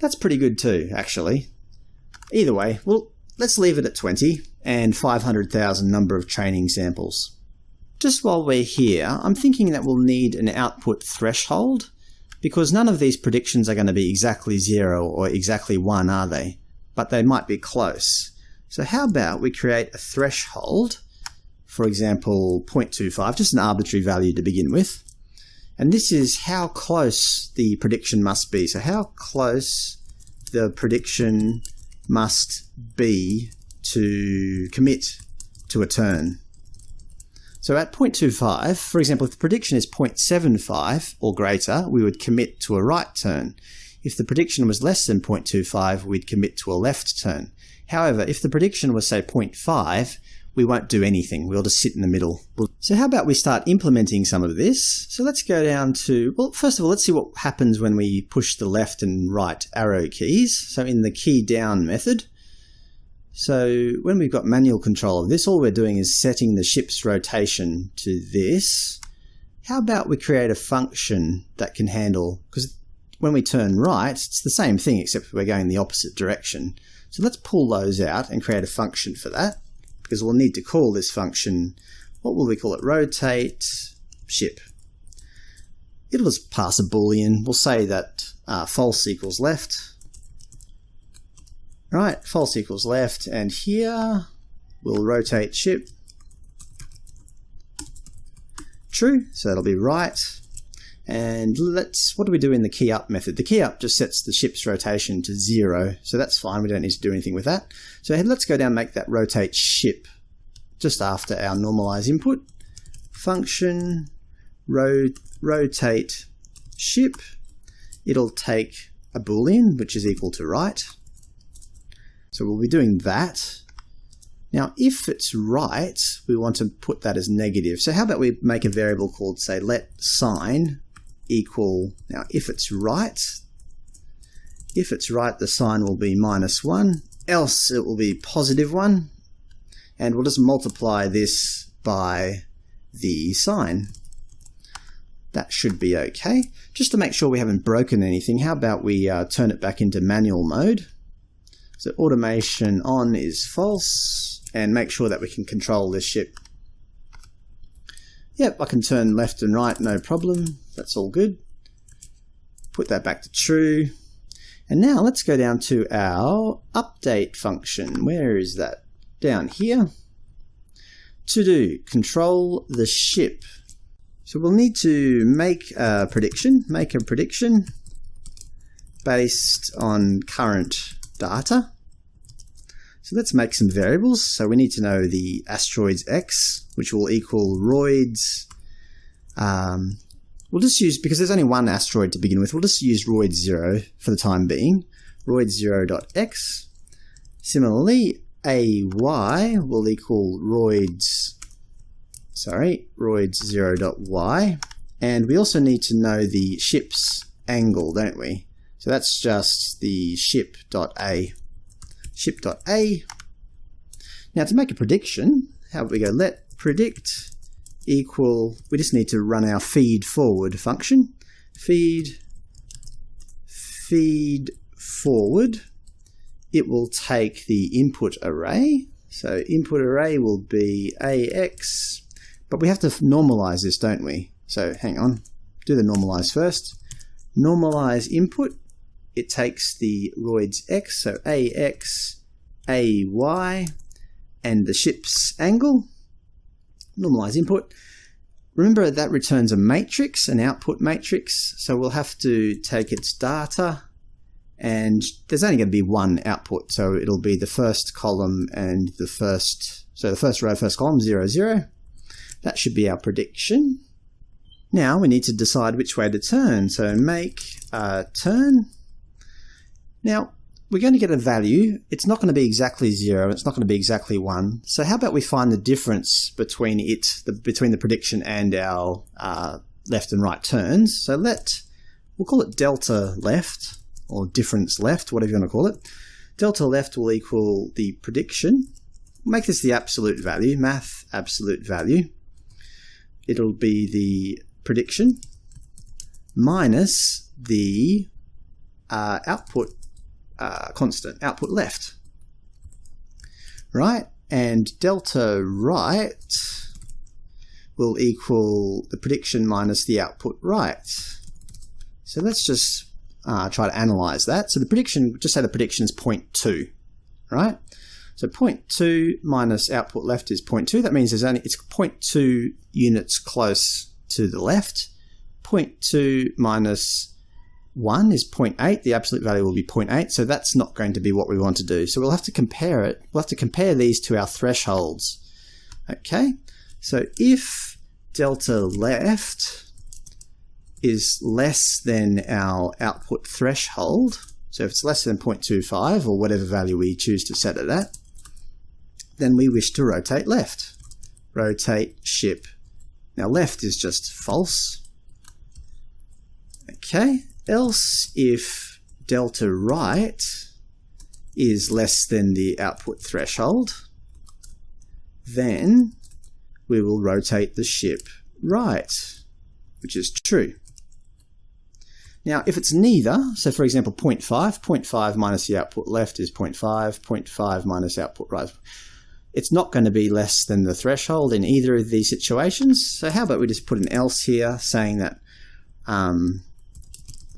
B: That's pretty good too, actually. Either way, well, let's leave it at 20 and 500,000 number of training samples. Just while we're here, I'm thinking that we'll need an output threshold, because none of these predictions are going to be exactly 0 or exactly 1, are they? But they might be close. So how about we create a threshold, for example 0.25, just an arbitrary value to begin with. And this is how close the prediction must be. So how close the prediction must be to commit to a turn. So at 0.25, for example, if the prediction is 0.75 or greater, we would commit to a right turn. If the prediction was less than 0.25, we'd commit to a left turn. However, if the prediction was, say, 0.5, we won't do anything. We'll just sit in the middle. So how about we start implementing some of this? So let's go down to, well, first of all, let's see what happens when we push the left and right arrow keys. So in the key down method. So when we've got manual control of this, all we're doing is setting the ship's rotation to this. How about we create a function that can handle, because when we turn right, it's the same thing except we're going the opposite direction. So let's pull those out and create a function for that, because we'll need to call this function, what will we call it? Rotate ship. It'll just pass a boolean. We'll say that false equals left. Right, false equals left, and here we'll rotate ship. True, so it'll be right. And what do we do in the key up method? The key up just sets the ship's rotation to 0, so that's fine. We don't need to do anything with that. So let's go down and make that rotate ship just after our normalize input. Function rotate ship. It'll take a boolean, which is equal to right. So we'll be doing that. Now, if it's right, we want to put that as negative. So how about we make a variable called, say, let sign equal, now if it's right, the sign will be -1, else it will be +1, and we'll just multiply this by the sign. That should be okay. Just to make sure we haven't broken anything, how about we turn it back into manual mode? So automation on is false, and make sure that we can control this ship. Yep, I can turn left and right, no problem. That's all good. Put that back to true. And now let's go down to our update function. Where is that? Down here. To do, control the ship. So we'll need to make a prediction based on current data. So let's make some variables. So we need to know the asteroids x, which will equal roids. We'll just use, because there's only one asteroid to begin with, we'll just use roids 0 for the time being. Roids 0.x. Similarly, ay will equal roids 0.y. And we also need to know the ship's angle, don't we? So that's just the ship.a. Ship.a. Now to make a prediction, how about we go let predict equal, we just need to run our feed forward function. Feed forward. It will take the input array. So input array will be AX, but we have to normalize this, don't we? So hang on, do the normalize first. Normalize input, it takes the roids X, so AX, AY, and the ship's angle. Normalize input. Remember that returns a matrix, an output matrix, so we'll have to take its data, and there's only going to be one output, so it'll be the first column and the first row, first column, 0, 0. That should be our prediction. Now we need to decide which way to turn, so make turn. Now we're going to get a value. It's not going to be exactly 0, it's not going to be exactly 1. So how about we find the difference between between the prediction and our left and right turns. So we'll call it delta left, or difference left, whatever you want to call it. Delta left will equal the prediction. Make this the absolute value, math absolute value. It'll be the prediction minus the output constant, output left. Right? And delta right will equal the prediction minus the output right. So let's just try to analyze that. So the prediction, just say the prediction is 0.2, right? So 0.2 minus output left is 0.2. That means it's 0.2 units close to the left. 0.2 minus 1 is 0.8. The absolute value will be 0.8. So that's not going to be what we want to do. So we'll have to compare it. We'll have to compare these to our thresholds. Okay. So if delta left is less than our output threshold, so if it's less than 0.25 or whatever value we choose to set it at, then we wish to rotate left. Rotate ship. Now left is just false. Okay, else if delta right is less than the output threshold, then we will rotate the ship right, which is true. Now, if it's neither, so for example 0.5 minus the output left is 0.5 minus output right. It's not going to be less than the threshold in either of these situations. So how about we just put an else here saying that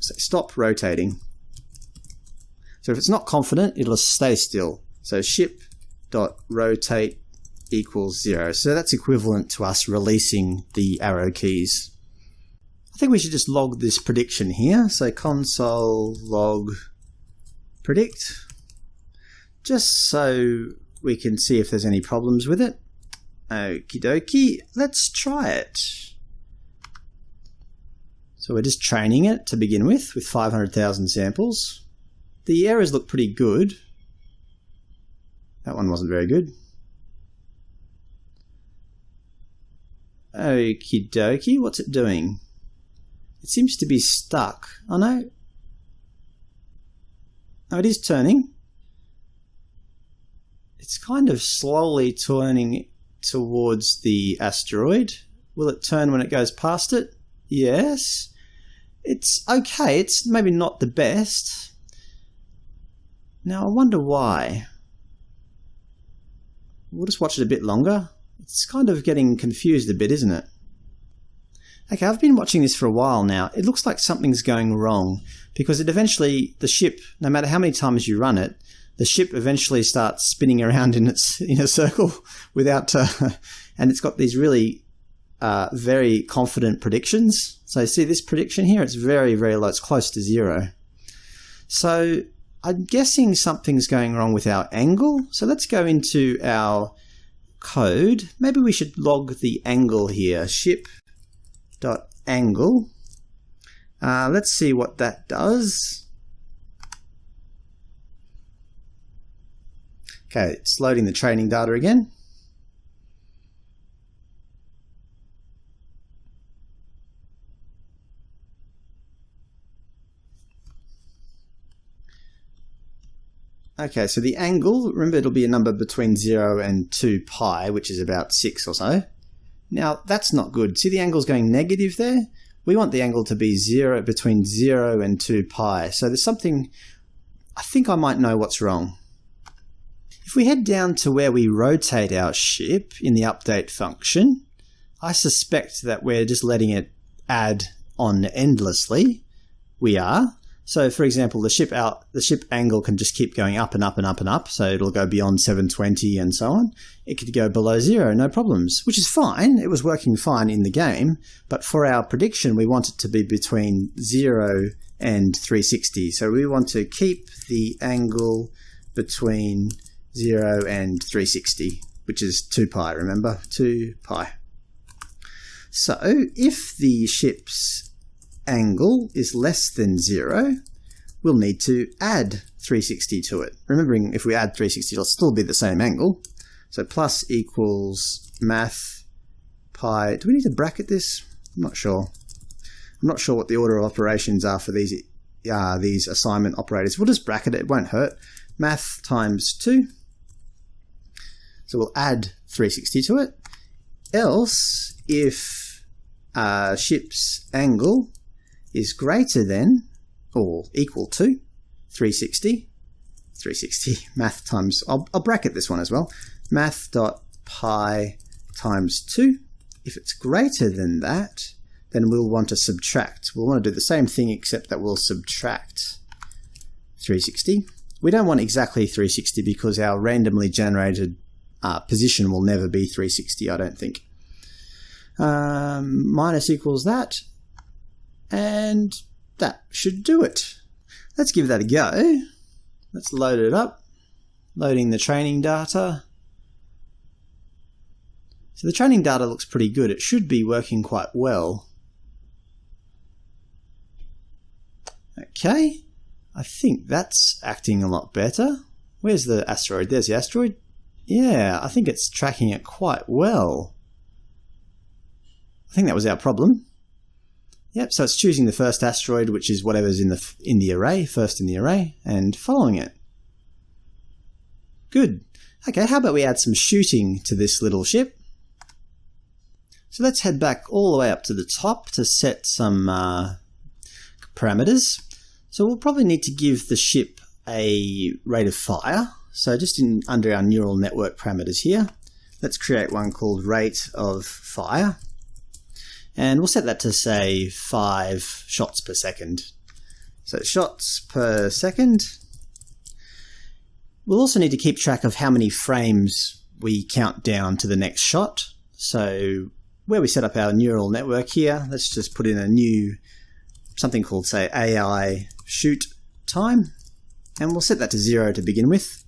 B: stop rotating. So if it's not confident, it'll stay still. So ship.rotate equals 0. So that's equivalent to us releasing the arrow keys. I think we should just log this prediction here. So console log predict, just so we can see if there's any problems with it. Okie dokie, let's try it. So we're just training it to begin with 500,000 samples. The errors look pretty good. That one wasn't very good. Okie dokie, what's it doing? It seems to be stuck. Oh no. No, it is turning. It's kind of slowly turning towards the asteroid. Will it turn when it goes past it? Yes. It's okay. It's maybe not the best. Now I wonder why. We'll just watch it a bit longer. It's kind of getting confused a bit, isn't it? Okay, I've been watching this for a while now. It looks like something's going wrong because the ship, no matter how many times you run it, the ship eventually starts spinning around in a circle without, and it's got these really very confident predictions. So see this prediction here? It's very, very low. It's close to 0. So I'm guessing something's going wrong with our angle. So let's go into our code. Maybe we should log the angle here. Ship.angle. Let's see what that does. Okay, it's loading the training data again. Okay, so the angle, remember it'll be a number between 0 and 2 pi, which is about 6 or so. Now, that's not good. See the angle's going negative there? We want the angle to be between 0 and 2 pi. So there's something, I think I might know what's wrong. If we head down to where we rotate our ship in the update function, I suspect that we're just letting it add on endlessly. We are. So for example, the ship angle can just keep going up and up and up and up, so it'll go beyond 720 and so on. It could go below 0, no problems, which is fine. It was working fine in the game, but for our prediction, we want it to be between 0 and 360. So we want to keep the angle between 0 and 360, which is 2 pi, remember? 2 pi. So if the ship's angle is less than 0, we'll need to add 360 to it. Remembering, if we add 360, it'll still be the same angle. So plus equals math pi. Do we need to bracket this? I'm not sure. I'm not sure what the order of operations are for these assignment operators. We'll just bracket it. It won't hurt. Math times 2. So we'll add 360 to it. Else, if ship's angle is greater than or equal to 360, math times, I'll bracket this one as well, math.pi times 2. If it's greater than that, then we'll want to subtract. We'll want to do the same thing except that we'll subtract 360. We don't want exactly 360 because our randomly generated position will never be 360, I don't think. Minus equals that, and that should do it. Let's give that a go. Let's load it up. Loading the training data. So the training data looks pretty good. It should be working quite well. Okay, I think that's acting a lot better. Where's the asteroid? There's the asteroid. Yeah, I think it's tracking it quite well. I think that was our problem. Yep, so it's choosing the first asteroid, which is whatever's in the array, first in the array, and following it. Good. Okay, how about we add some shooting to this little ship? So let's head back all the way up to the top to set some parameters. So we'll probably need to give the ship a rate of fire. So just under our neural network parameters here, let's create one called rate of fire. And we'll set that to, say, 5 shots per second. So shots per second. We'll also need to keep track of how many frames we count down to the next shot. So where we set up our neural network here, let's just put in a new, something called, say, AI shoot time. And we'll set that to 0 to begin with.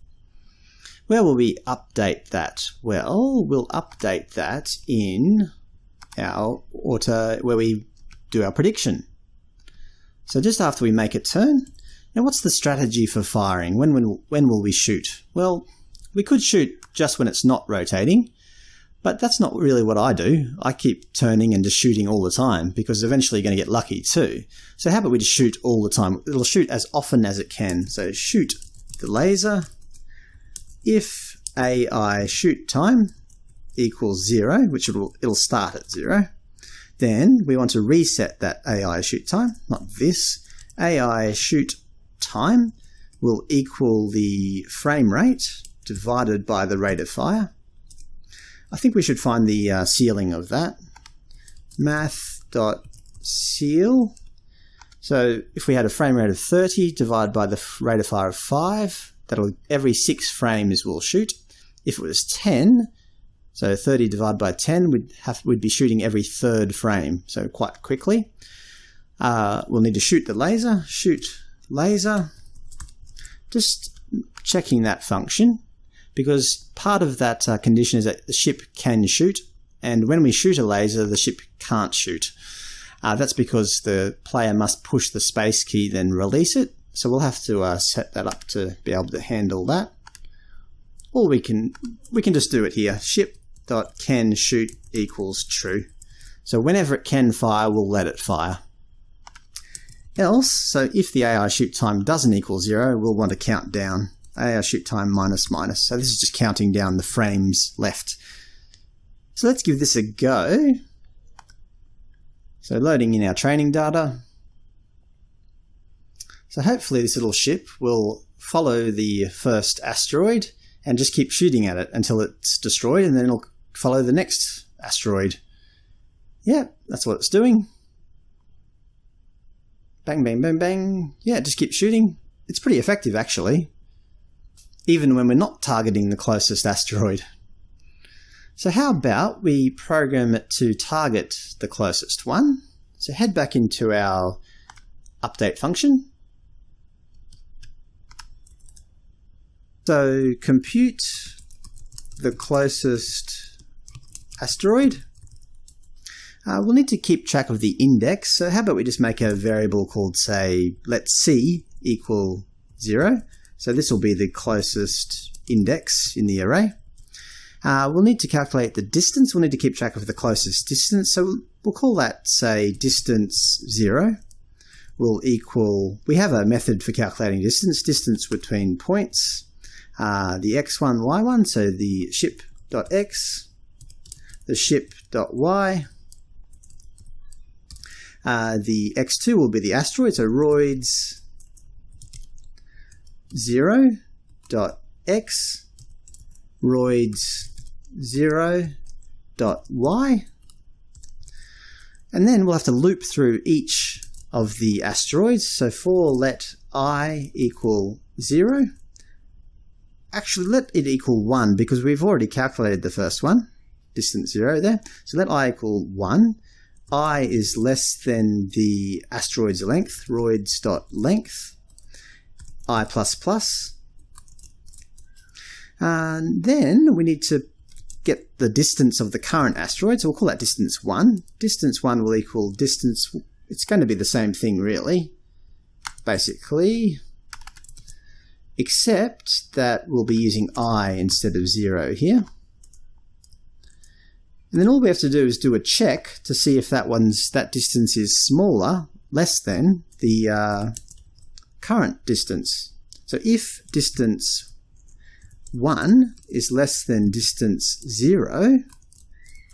B: Where will we update that? Well, we'll update that in our auto, where we do our prediction. So just after we make a turn, now what's the strategy for firing? When will we shoot? Well, we could shoot just when it's not rotating, but that's not really what I do. I keep turning and just shooting all the time because eventually you're going to get lucky too. So how about we just shoot all the time? It'll shoot as often as it can. So shoot the laser. If AI shoot time equals 0, which it'll start at 0, then we want to reset that AI shoot time, not this. AI shoot time will equal the frame rate divided by the rate of fire. I think we should find the ceiling of that. Math.ceil. So if we had a frame rate of 30 divided by the rate of fire of 5, every 6 frames will shoot. If it was 10, so 30 divided by 10, we'd be shooting every 3rd frame, so quite quickly. We'll need to shoot the laser. Shoot laser. Just checking that function, because part of that condition is that the ship can shoot, and when we shoot a laser, the ship can't shoot. That's because the player must push the space key, then release it. So we'll have to set that up to be able to handle that. Or we can just do it here. Ship.canShoot equals true. So whenever it can fire, we'll let it fire. Else, so if the AI shoot time doesn't equal 0, we'll want to count down shoot time minus minus. So this is just counting down the frames left. So let's give this a go. So loading in our training data. So hopefully this little ship will follow the first asteroid and just keep shooting at it until it's destroyed, and then it'll follow the next asteroid. Yeah, that's what it's doing. Bang, bang, bang, bang. Yeah, just keep shooting. It's pretty effective, actually, even when we're not targeting the closest asteroid. So how about we program it to target the closest one? So head back into our update function. So compute the closest asteroid. We'll need to keep track of the index, so how about we just make a variable called, say, let c equal 0. So this will be the closest index in the array. We'll need to calculate the distance. We'll need to keep track of the closest distance, so we'll call that, say, distance 0 will equal, we have a method for calculating distance between points, the x1, y1, so the ship.x, the ship.y, the x2 will be the asteroid, so roids 0.x, roids 0.y, and then we'll have to loop through each of the asteroids. So for let I equal 0, actually let it equal 1 because we've already calculated the first one, distance 0 there. So let I equal 1. I is less than the asteroid's length, roids.length, I++. And then we need to get the distance of the current asteroid, so we'll call that distance 1. Distance 1 will equal distance, it's going to be the same thing really, basically, except that we'll be using I instead of 0 here. And then all we have to do is do a check to see if that distance is smaller, less than the current distance. So if distance 1 is less than distance 0,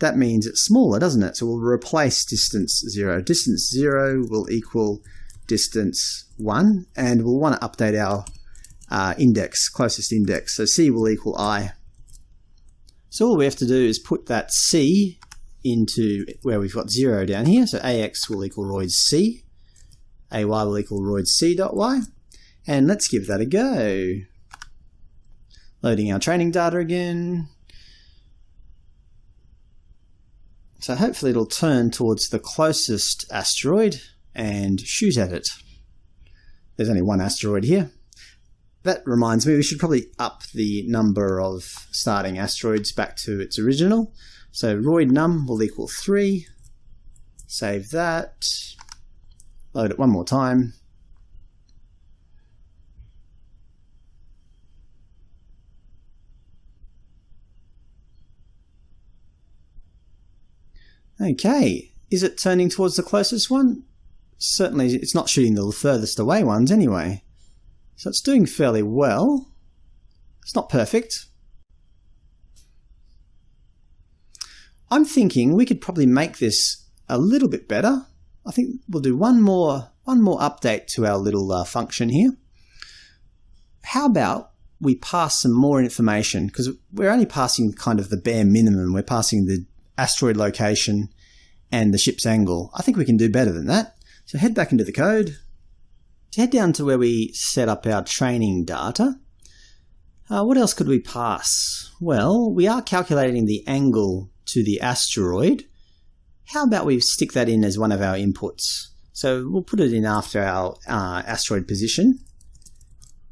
B: that means it's smaller, doesn't it? So we'll replace distance 0. Distance 0 will equal distance 1, and we'll want to update our index, closest index. So C will equal I. So all we have to do is put that C into where we've got 0 down here. So AX will equal roids C, AY will equal roids C.Y, and let's give that a go. Loading our training data again. So hopefully it'll turn towards the closest asteroid and shoot at it. There's only one asteroid here. That reminds me, we should probably up the number of starting asteroids back to its original. So roid num will equal 3. Save that. Load it one more time. Okay, is it turning towards the closest one? Certainly it's not shooting the furthest away ones anyway. So it's doing fairly well. It's not perfect. I'm thinking we could probably make this a little bit better. I think we'll do one more update to our little function here. How about we pass some more information, because we're only passing kind of the bare minimum. We're passing the asteroid location and the ship's angle. I think we can do better than that. So head back into the code. To head down to where we set up our training data. What else could we pass? Well, we are calculating the angle to the asteroid. How about we stick that in as one of our inputs? So we'll put it in after our asteroid position.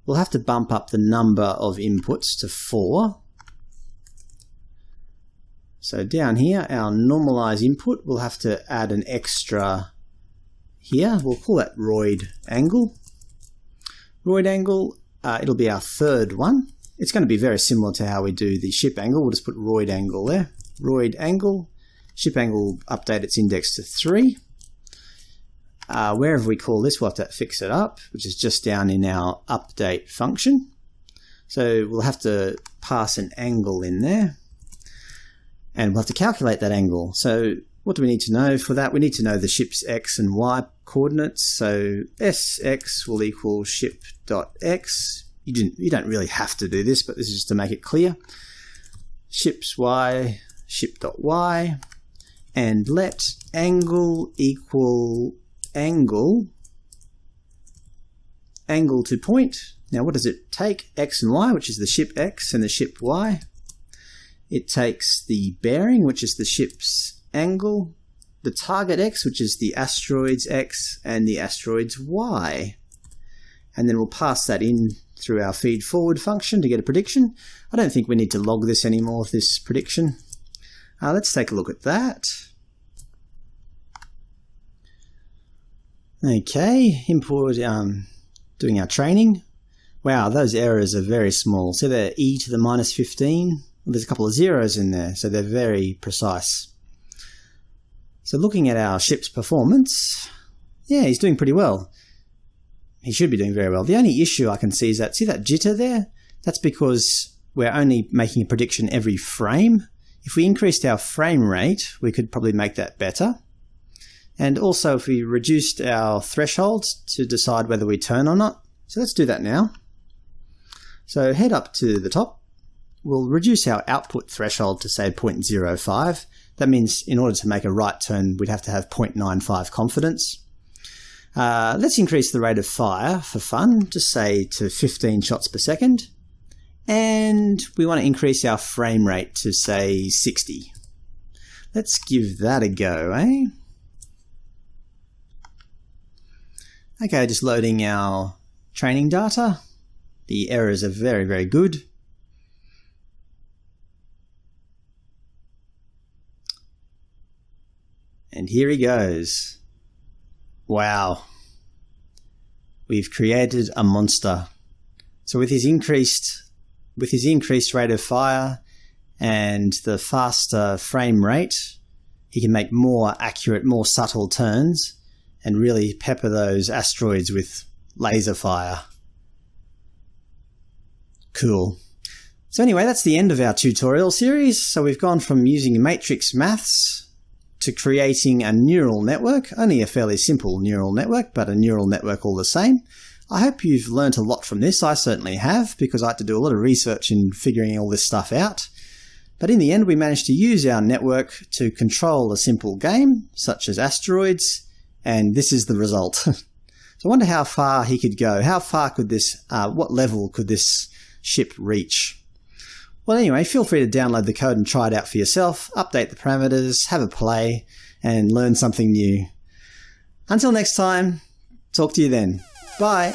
B: We'll have to bump up the number of inputs to 4. So down here, our normalize input, we'll have to add an extra here. We'll call that roid angle. Roid angle, it'll be our third one. It's going to be very similar to how we do the ship angle. We'll just put roid angle there. Roid angle. Ship angle will update its index to 3. Wherever we call this, we'll have to fix it up, which is just down in our update function. So we'll have to pass an angle in there, and we'll have to calculate that angle. So what do we need to know for that? We need to know the ship's x and y coordinates. So Sx will equal ship.x. You don't really have to do this, but this is just to make it clear. Ship's y, ship.y, and let angle equal angle to point. Now what does it take? X and y, which is the ship x and the ship y. It takes the bearing, which is the ship's angle, the target x, which is the asteroid's x, and the asteroid's y. And then we'll pass that in through our feed forward function to get a prediction. I don't think we need to log this anymore, this prediction. Let's take a look at that. Okay, import, doing our training. Wow, those errors are very small. So they're e to the minus 15. There's a couple of zeros in there, so they're very precise. So looking at our ship's performance, yeah, he's doing pretty well. He should be doing very well. The only issue I can see is that, see that jitter there? That's because we're only making a prediction every frame. If we increased our frame rate, we could probably make that better. And also if we reduced our threshold to decide whether we turn or not. So let's do that now. So head up to the top. We'll reduce our output threshold to say 0.05. That means in order to make a right turn, we'd have to have 0.95 confidence. Let's increase the rate of fire for fun, just say to 15 shots per second. And we want to increase our frame rate to say 60. Let's give that a go, eh? Okay, just loading our training data. The errors are very, very good. And here he goes. Wow. We've created a monster. So with his increased rate of fire and the faster frame rate, he can make more accurate, more subtle turns and really pepper those asteroids with laser fire. Cool. So anyway, that's the end of our tutorial series. So we've gone from using matrix maths to creating a neural network, only a fairly simple neural network, but a neural network all the same. I hope you've learnt a lot from this. I certainly have, because I had to do a lot of research in figuring all this stuff out. But in the end, we managed to use our network to control a simple game, such as Asteroids, and this is the result. So I wonder how far he could go. How far could this, what level could this ship reach? Well, anyway, feel free to download the code and try it out for yourself, update the parameters, have a play, and learn something new. Until next time, talk to you then. Bye.